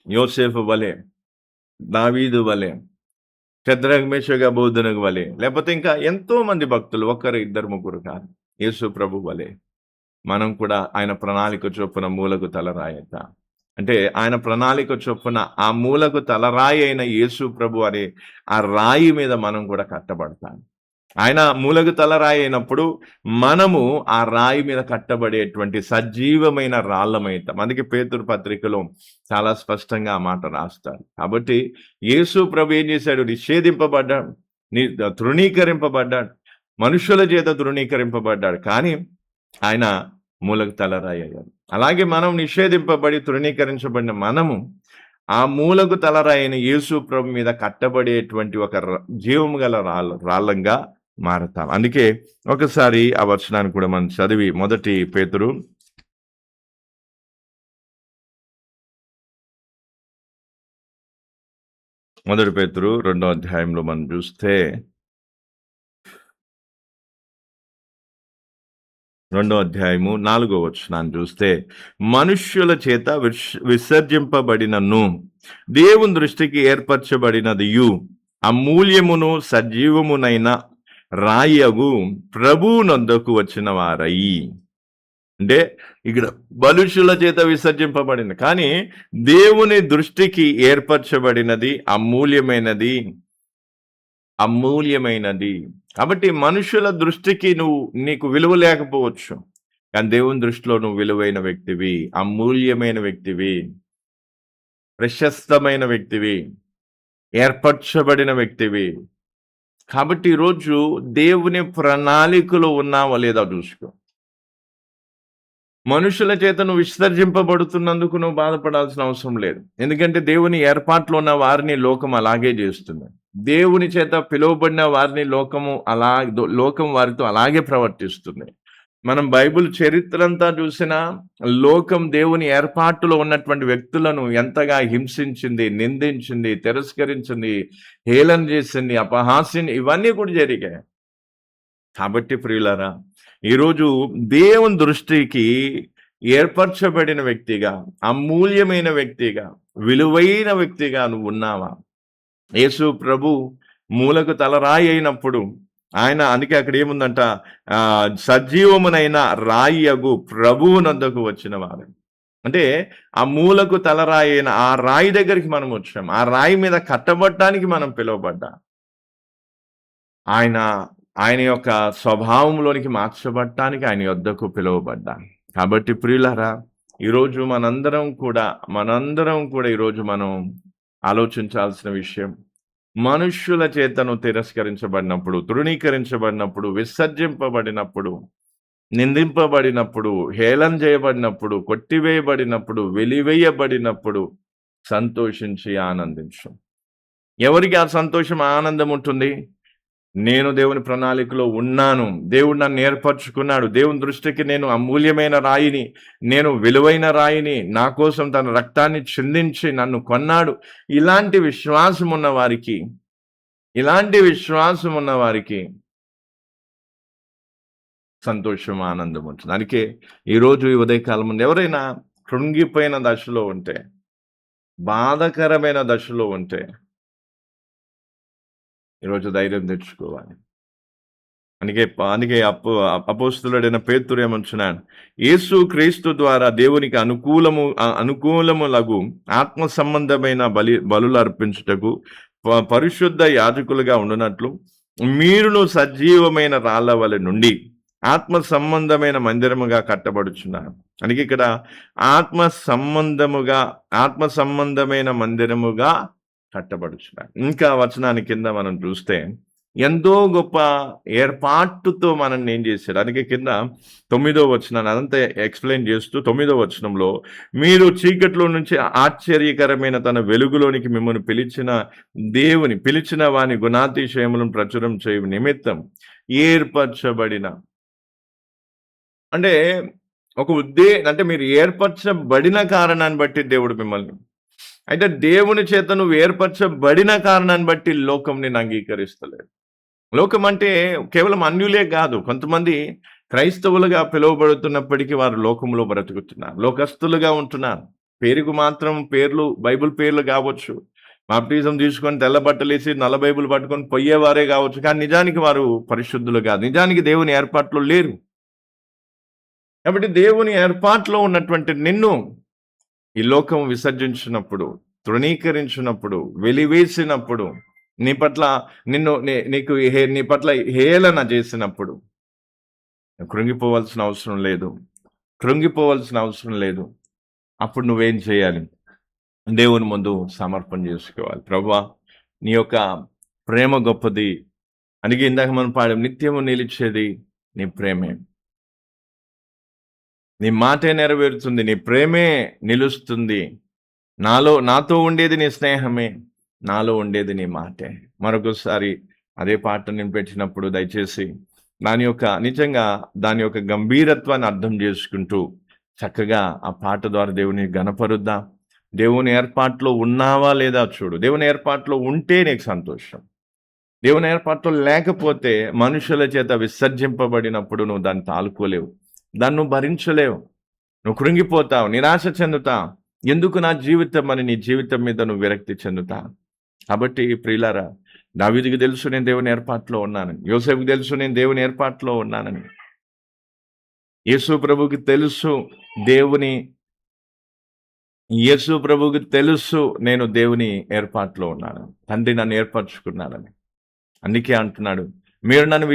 యోసేపు వలె, దావీదు వలె, షద్రక్ మేషక్ అబేద్నెగో వలె, లేకపోతే ఇంకా ఎంతో మంది భక్తులు, ఒకరు ఇద్దరు ముగ్గురు కాదు, యేసు ప్రభు వలె మనం కూడా ఆయన ప్రణాళిక చొప్పున మూలకు తలరాయత. అంటే ఆయన ప్రణాళిక చొప్పున ఆ మూలకు తలరాయి అయిన యేసు ప్రభు అనే ఆ రాయి మీద మనం కూడా కట్టబడతాం. ఆయన మూలకు తలరాయి అయినప్పుడు మనము ఆ రాయి మీద కట్టబడేటువంటి సజీవమైన రాళ్ళమైతాం. అందుకే పేతురు పత్రికలో చాలా స్పష్టంగా ఆ మాట రాస్తారు. కాబట్టి యేసు ప్రభు ఏం చేశాడు? నిషేధింపబడ్డాడు, తృణీకరింపబడ్డాడు, మనుషుల చేత తృణీకరింపబడ్డాడు, కానీ ఆయన మూలకు తలరాయి అయ్యాడు. అలాగే మనం నిషేధింపబడి తృణీకరించబడిన మనము ఆ మూలకు తలరాయి అయిన యేసు ప్రభు మీద కట్టబడేటువంటి ఒక జీవము గల రాళ్ళంగా మారతాం. అందుకే ఒకసారి ఆ వచనాన్ని కూడా మనం చదివి మొదటి పేతురు 2వ అధ్యాయంలో మనం చూస్తే 2వ అధ్యాయము 4వ వచనాన్ని చూస్తే, మనుష్యుల చేత విసర్జింపబడినను దేవుని దృష్టికి ఏర్పరచబడినదియు అమూల్యమును సజీవమునైన రాయగు ప్రభువునొద్దకు వచ్చిన వారయి. అంటే ఇక్కడ మనుషుల చేత విసర్జింపబడింది, కానీ దేవుని దృష్టికి ఏర్పరచబడినది అమూల్యమైనది. కాబట్టి మనుషుల దృష్టికి నీకు విలువ లేకపోవచ్చు, కానీ దేవుని దృష్టిలో నువ్వు విలువైన వ్యక్తివి, అమూల్యమైన వ్యక్తివి, ప్రశస్తమైన వ్యక్తివి, ఏర్పరచబడిన వ్యక్తివి. కాబట్టి ఈరోజు దేవుని ప్రణాళికలో ఉన్నావా లేదా చూసుకో. మనుషుల చేత నువ్వు విసర్జింపబడుతున్నందుకు నువ్వు బాధపడాల్సిన అవసరం లేదు. ఎందుకంటే దేవుని ఏర్పాట్లో ఉన్న వారిని లోకం అలాగే చేస్తుంది. దేవుని చేత పిలువబడిన వారిని లోకం వారితో అలాగే ప్రవర్తిస్తుంది. మనం బైబిల్ చరిత్ర అంతా చూసినా లోకం దేవుని ఏర్పాటులో ఉన్నటువంటి వ్యక్తులను ఎంతగా హింసించింది, నిందించింది, తిరస్కరించింది, హేళన చేసింది, అపహాస్యం, ఇవన్నీ కూడా జరిగాయి. కాబట్టి ప్రియులారా, ఈరోజు దేవుని దృష్టికి ఏర్పరచబడిన వ్యక్తిగా, అమూల్యమైన వ్యక్తిగా, విలువైన వ్యక్తిగా నువ్వు ఉన్నావా? యేసు ప్రభు మూలకు తలరాయి అయినప్పుడు అందుకే అక్కడ ఏముందంట, సజీవమునైన రాయగు ప్రభువునొద్దకు వచ్చిన వారు. అంటే ఆ మూలకు తలరాయి అయిన ఆ రాయి దగ్గరికి మనం వచ్చాం. ఆ రాయి మీద కట్టబడటానికి మనం పిలువబడ్డా. ఆయన యొక్క స్వభావంలోనికి మార్చబడటానికి ఆయన యొద్దకు పిలువబడ్డా. కాబట్టి ప్రియులారా, ఈరోజు మనందరం కూడా ఈరోజు మనం ఆలోచించాల్సిన విషయం, మనుష్యుల చేతను తిరస్కరించబడినప్పుడు, తృణీకరించబడినప్పుడు, విసర్జింపబడినప్పుడు, నిందింపబడినప్పుడు, హేళన చేయబడినప్పుడు, కొట్టివేయబడినప్పుడు, వెలివేయబడినప్పుడు సంతోషించి ఆనందించు. ఎవరికి ఆ సంతోషం, ఆనందం ఉంటుంది? నేను దేవుని ప్రణాళికలో ఉన్నాను, దేవుడు నన్ను ఏర్పరచుకున్నాడు, దేవుని దృష్టికి నేను అమూల్యమైన రాయిని, నేను విలువైన రాయిని, నా కోసం తన రక్తాన్ని చిందించి నన్ను కొన్నాడు. ఇలాంటి విశ్వాసం ఉన్న వారికి సంతోషం, ఆనందం ఉంటుంది. అందుకే ఈరోజు ఈ ఉదయకాలం ముందు ఎవరైనా కృంగిపోయిన దశలో ఉంటే, బాధకరమైన దశలో ఉంటే, ఈరోజు ధైర్యం తెచ్చుకోవాలి. అందుకే అపోస్తులుడైన పేతురు ఏమంటున్నాడు, యేసు క్రీస్తు ద్వారా దేవునికి అనుకూలములగు ఆత్మ సంబంధమైన బలులు అర్పించుటకు పరిశుద్ధ యాజకులుగా ఉండునట్లు మీరును సజీవమైన రాళ్ల వలె నుండి ఆత్మ సంబంధమైన మందిరముగా కట్టబడుచున్నారు. అందుకే ఇక్కడ ఆత్మ సంబంధమైన మందిరముగా కట్టబడుచున్నారు. ఇంకా వచనాన్ని కింద మనం చూస్తే ఎంతో గొప్ప ఏర్పాటుతో మనల్ని ఏం చేశారు. అందుకే కింద 9వ వచనాన్ని అదంతా ఎక్స్ప్లెయిన్ చేస్తూ 9వ వచనంలో, మీరు చీకట్లో నుంచి ఆశ్చర్యకరమైన తన వెలుగులోనికి మిమ్మల్ని పిలిచిన వాని గుణాతిశయములను ప్రచురం చేయు నిమిత్తం ఏర్పరచబడిన, అంటే అంటే మీరు ఏర్పరచబడిన కారణాన్ని బట్టి దేవుడు మిమ్మల్ని, అయితే దేవుని చేత నువ్వు ఏర్పరచబడిన కారణాన్ని బట్టి లోకం నేను అంగీకరిస్తలేదు. లోకం అంటే కేవలం అన్యులే కాదు, కొంతమంది క్రైస్తవులుగా పిలువబడుతున్నప్పటికీ వారు లోకంలో బ్రతుకుతున్నారు, లోకస్తులుగా ఉంటున్నారు. పేరుకు మాత్రం బైబిల్ పేర్లు కావచ్చు, బాప్టిజం తీసుకొని తెల్ల బట్టలేసి నల్ల బైబిల్ పట్టుకొని పోయేవారే కావచ్చు, కానీ నిజానికి వారు పరిశుద్ధులు కాదు, నిజానికి దేవుని ఏర్పాట్లో లేరు. కాబట్టి దేవుని ఏర్పాట్లో ఉన్నటువంటి నిన్ను ఈ లోకం విసర్జించినప్పుడు, తృణీకరించినప్పుడు, వెలివేసినప్పుడు, నీ పట్ల నీ పట్ల హేళన చేసినప్పుడు కృంగిపోవాల్సిన అవసరం లేదు. అప్పుడు నువ్వేం చేయాలి? దేవుని ముందు సమర్పణ చేసుకోవాలి. ప్రభువా, నీ యొక్క ప్రేమ గొప్పది. అందుకే ఇందాక మనం పాడాం, నిత్యము నిలిచేది నీ ప్రేమే, నీ మాటే నెరవేరుతుంది, నీ ప్రేమే నిలుస్తుంది. నాతో ఉండేది నీ స్నేహమే, నాలో ఉండేది నీ మాటే. మరొకసారి అదే పాట నేను పెట్టినప్పుడు దయచేసి నిజంగా దాని యొక్క గంభీరత్వాన్ని అర్థం చేసుకుంటూ చక్కగా ఆ పాట ద్వారా దేవుని గణపరుద్దాం. దేవుని ఏర్పాట్లో ఉన్నావా లేదా చూడు. దేవుని ఏర్పాట్లో ఉంటే నీకు సంతోషం. దేవుని ఏర్పాట్లో లేకపోతే మనుషుల చేత విసర్జింపబడినప్పుడు నువ్వు దాన్ని తాలుకోలేవు, దాన్ని నువ్వు భరించలేవు, నువ్వు కృంగిపోతావు, నిరాశ చెందుతావు. ఎందుకు నా జీవితం అని నీ జీవితం మీద నువ్వు విరక్తి చెందుతావు. కాబట్టి ప్రియులారా, దావీదుకి తెలుసు నేను దేవుని ఏర్పాట్లో ఉన్నానని, యోసేపుకి తెలుసు నేను దేవుని ఏర్పాట్లో ఉన్నానని, యేసు ప్రభుకి తెలుసు నేను దేవుని ఏర్పాట్లో ఉన్నాను, తండ్రి నన్ను ఏర్పరచుకున్నానని. అందుకే అంటున్నాడు, మీరు నన్ను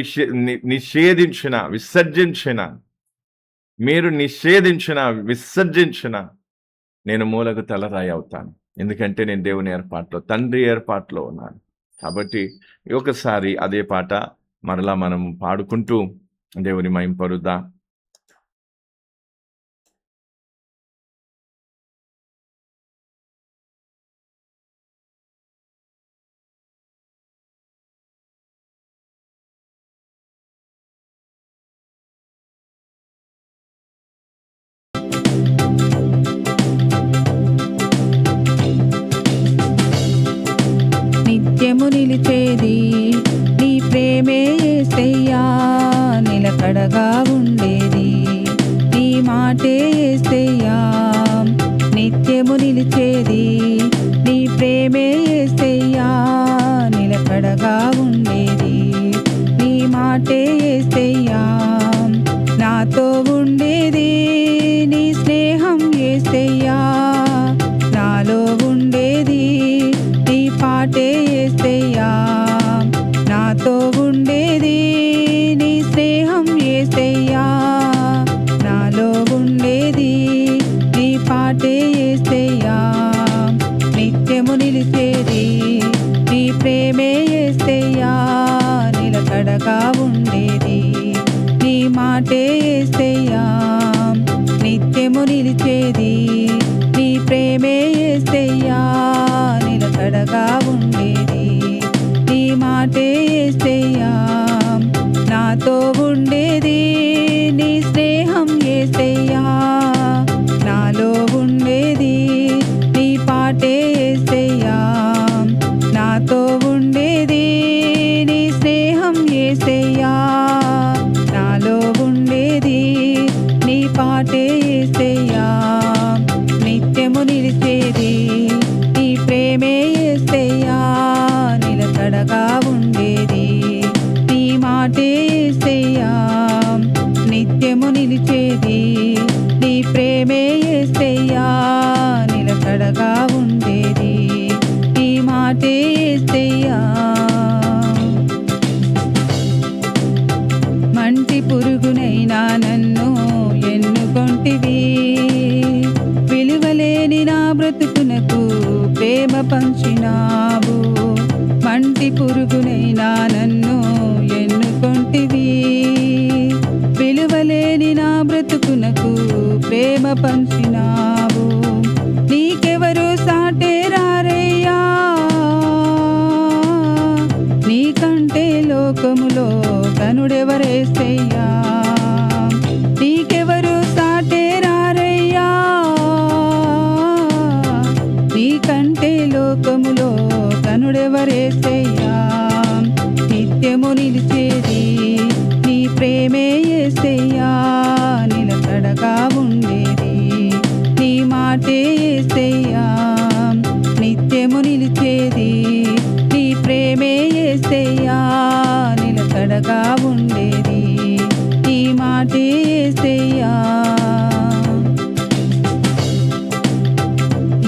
విసర్జించిన నేను మూలకు తలరాయి అవుతాను. ఎందుకంటే నేను దేవుని ఏర్పాట్లో, తండ్రి ఏర్పాట్లో ఉన్నాను. కాబట్టి ఒకసారి అదే పాట మరలా మనం పాడుకుంటూ దేవుని మహింపరుద్దాం. నిత్యము నిలిచేది నీ ప్రేమే యేసయ్యా, నిలకడగా ఉండేది నీ మాటే యేసయ్యా. నిత్యము నిలిచేది నీ ప్రేమే యేసయ్యా, నిలకడగా ఉండేది నీ మాటే యేసయ్యా. నాతో ఉండేది నీ స్నేహం యేసయ్యా, నాలో ఉండేది నీ పాటే యేసయ్యా. నాతో ఉండేది నీ స్నేహం యేసయ్యా, నాలో ఉండేది నీ పాటే యేసయ్యా. నిత్యము నిలిచేది నీ ప్రేమే యేసయ్యా, నిలకడగా ఉండేది నీ మాటే యేసయ్యా. నిత్యము నిలిచేది నీ ప్రేమే యేసయ్యా, నిలకడగా ఉండేది నీ మాటే యేసయ్యా. నాతో ఉండేది నీ స్నేహం యేసయ్యా, నాలో ఉండేది నీ పాటే యేసయ్యా. నాతో ఉండేది నీ స్నేహం యేసయ్యా, నాలో ఉండేది నీ పాటే యేసయ్యా. నిత్యము నిలిచేది నీ ప్రేమే యేసయ్యా, నిలకడగా ఉండేది నీ మాట మాటే యేసయ్యా నిత్యము నిలిచేది, నీ ప్రేమే యేసయ్యా నిలకడగా ఉండేది, నీ మాటే యేసయ్యా. మంటి పురుగునైనా నన్ను ఎన్నుకొంటివి, విలువలేని నా బ్రతుకునకు ప్రేమ పంచినావు. మంటి పురుగునైనా నన్ను ఎన్నుకొంటివి, విలువలేని నా బ్రతుకునకు ప్రేమ పంచినావు. నీకెవరు సాటే రారయ్యా, నీకంటే లోకములో కనుడెవరేసయ్యా. నీకెవరు సాటే రారయ్యా, నీకంటే లోకములో కనుడెవరేసయ్యా. నిత్యము నిలిచేది, నీ ప్రేమే యేసయ్యా నిలకడగా ఉండేది, నీ మాటే యేసయ్యా. నిత్యము నిలిచేది, నీ ప్రేమే యేసయ్యా నిలకడగా ఉండేది, నీ మాటే యేసయ్యా.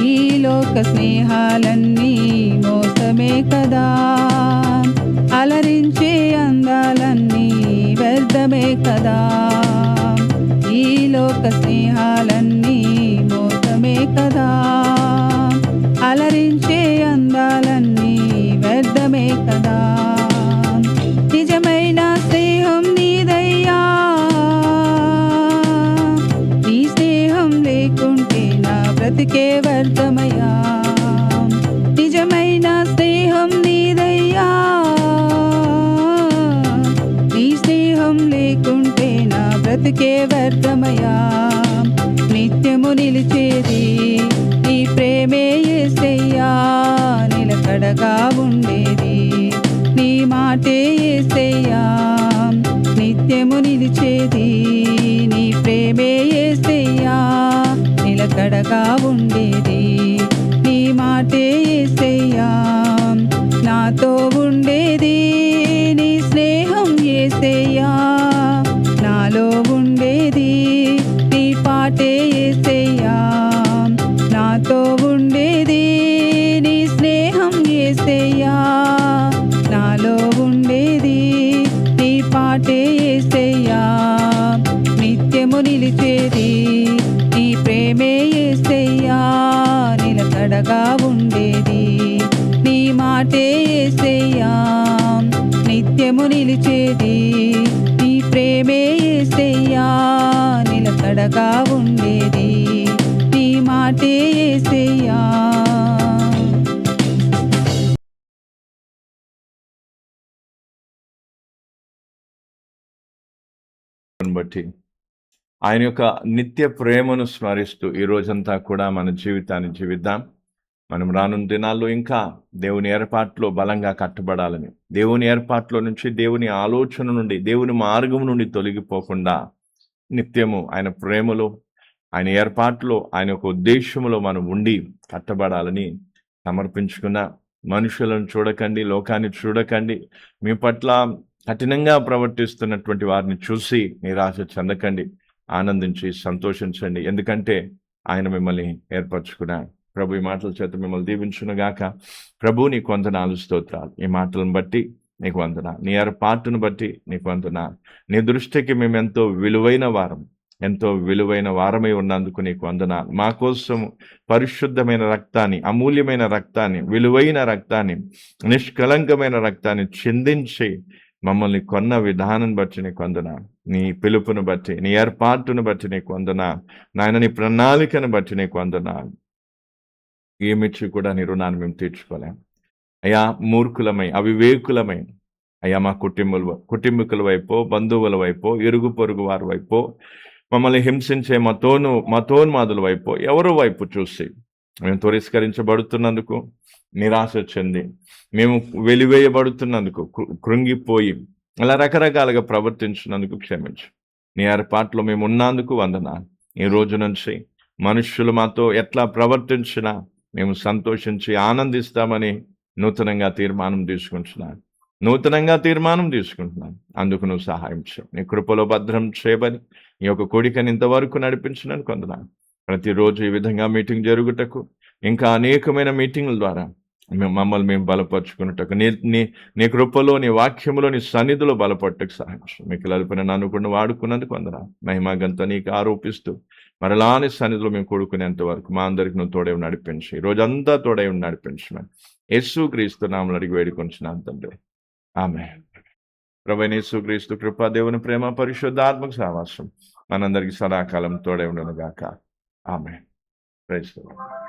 ఈ లోక స్నేహాలన్నీ మోసమే కదా, అలరించే అందాలన్నీ వ్యర్థమే కదా. ఈ లోక స్నేహాలన్నీ మోసమే కదా, అలరించే అందాలన్నీ వ్యర్థమే కదా. నిజమైన స్నేహం నీదయ్యా, నీ స్నేహం లేకుంటే నా బ్రతికే వ్యర్థమయ్యా. నిజమైన స్నేహం నీదయ్యా, నీ స్నేహం లేకుంటే నా బ్రతికే వ్యర్థమయ్యా. నిత్యము నిలిచేది, నీ ప్రేమే యేసయ్యా నిలకడగా ఉండేది, నీ మాటే యేసయ్యా. నిత్యము నిలిచేది, నీ ప్రేమే యేసయ్యా నిలకడగా ఉండేది, నీ మాటే యేసయ్యా. నాతో ఉండేది నీ స్నేహం యేసయ్యా, నాలో ఉండేది నీ పాటే యేసయ్యా. నాతో ఉండేది నీ స్నేహం యేసయ్యా, నాలో ఉండేది నీ పాటే యేసయ్యా. నిత్యము నిలిచేది, నీ ప్రేమే యేసయ్యా నిలకడగా ఉండేది, నీ మాటే యేసయ్యా. నిత్యము నిలిచేది, నీ ప్రేమే యేసయ్యా నిలకడగా ఉండేది, నీ మాటే యేసయ్యా. బట్టి ఆయన యొక్క నిత్య ప్రేమను స్మరిస్తూ ఈ రోజంతా కూడా మన జీవితాన్ని జీవిద్దాం. మనం రానున్న దినాల్లో ఇంకా దేవుని ఏర్పాట్లో బలంగా కట్టబడాలని, దేవుని ఏర్పాట్లో నుంచి, దేవుని ఆలోచన నుండి, దేవుని మార్గం నుండి తొలగిపోకుండా నిత్యము ఆయన ప్రేమలో, ఆయన ఏర్పాట్లో, ఆయన యొక్క ఉద్దేశంలో మనం ఉండి కట్టబడాలని సమర్పించుకున్న. మనుషులను చూడకండి, లోకాన్ని చూడకండి, మీ పట్ల కఠినంగా ప్రవర్తిస్తున్నటువంటి వారిని చూసి నిరాశ చెందకండి, ఆనందించి సంతోషించండి. ఎందుకంటే ఆయన మిమ్మల్ని ఏర్పరచుకున్నాడు. ప్రభు ఈ మాటల చేత మిమ్మల్ని దీవించునుగాక. ప్రభు నీకు వందనాలు, స్తోత్రాలు. ఈ మాటలను బట్టి నీకు వందనాలు, నీ ఏర్పాటును బట్టి నీకు వందనాలు. నీ దృష్టికి మేము ఎంతో విలువైన వారమై ఉన్నందుకు నీకు వందనాలు. మా కోసం పరిశుద్ధమైన రక్తాన్ని, అమూల్యమైన రక్తాన్ని, విలువైన రక్తాన్ని, నిష్కలంకమైన రక్తాన్ని చిందించి మమ్మల్ని కొన్న విధానం బట్టి నీకు వందనాలు. నీ పిలుపును బట్టి, నీ ఏర్పాటును బట్టి నీకు వందనాలు నాయన. నీ ప్రణాళికను బట్టి నీకు వందనాలు. ఏమిచ్చి కూడా నీ రుణాన్ని మేము తీర్చుకోలేం అయ్యా. మూర్ఖులమై, అవివేకులమై అయ్యా, మా కుటుంబీకుల వైపో, బంధువుల వైపో, ఇరుగు పొరుగు వారి వైపో, మమ్మల్ని హింసించే మతోన్మాదుల వైపు, ఎవరో వైపు చూసి మేము తిరస్కరించబడుతున్నందుకు నిరాశ చెంది, మేము వెలివేయబడుతున్నందుకు కృంగిపోయి అలా రకరకాలుగా ప్రవర్తించినందుకు క్షమించు. నీ ఏర్పాట్లో మేము ఉన్నందుకు వందనాలు. ఈ రోజు నుంచి మనుష్యులు మాతో ఎట్లా ప్రవర్తించినా మేము సంతోషించి ఆనందిస్తామని నూతనంగా తీర్మానం తీసుకుంటున్నాను. నూతనంగా తీర్మానం తీసుకుంటున్నాను. అందుకు నువ్వు సహాయం చేయి. నీ కృపలో భద్రం చేయబడి ఈ యొక్క కోడికని ఇంతవరకు నడిపించినాను కొందనాలు. ప్రతిరోజు ఈ విధంగా మీటింగ్ జరుగుటకు, ఇంకా అనేకమైన మీటింగుల ద్వారా మమ్మల్ని మేము బలపరుచుకున్నటకు, నీ నీ నీ కృపలో, నీ వాక్యములో, నీ సన్నిధిలో బలపడటకు సహాయం చేయి. మీకు లలిపిన నన్ను కూడా వాడుకున్నందుకు వందనాలు. మహిమ ఘనత నీకు ఆరోపిస్తూ మరలా నీ సన్నిధిలో మేము కూడుకునేంత వరకు మా అందరికి నువ్వు తోడై ఉండి నడిపించి, ఈ రోజంతా తోడై ఉండి నడిపించమని యేసుక్రీస్తు నామములో అడిగి వేడుకొంచున్నాను తండ్రి. ఆమేన్. ప్రభువైన యేసుక్రీస్తు కృప, దేవుని ప్రేమ, పరిశుద్ధాత్మక సహవాసం మనందరికీ సదాకాలం తోడై ఉండును గాక. ఆమేన్. Praise the lord.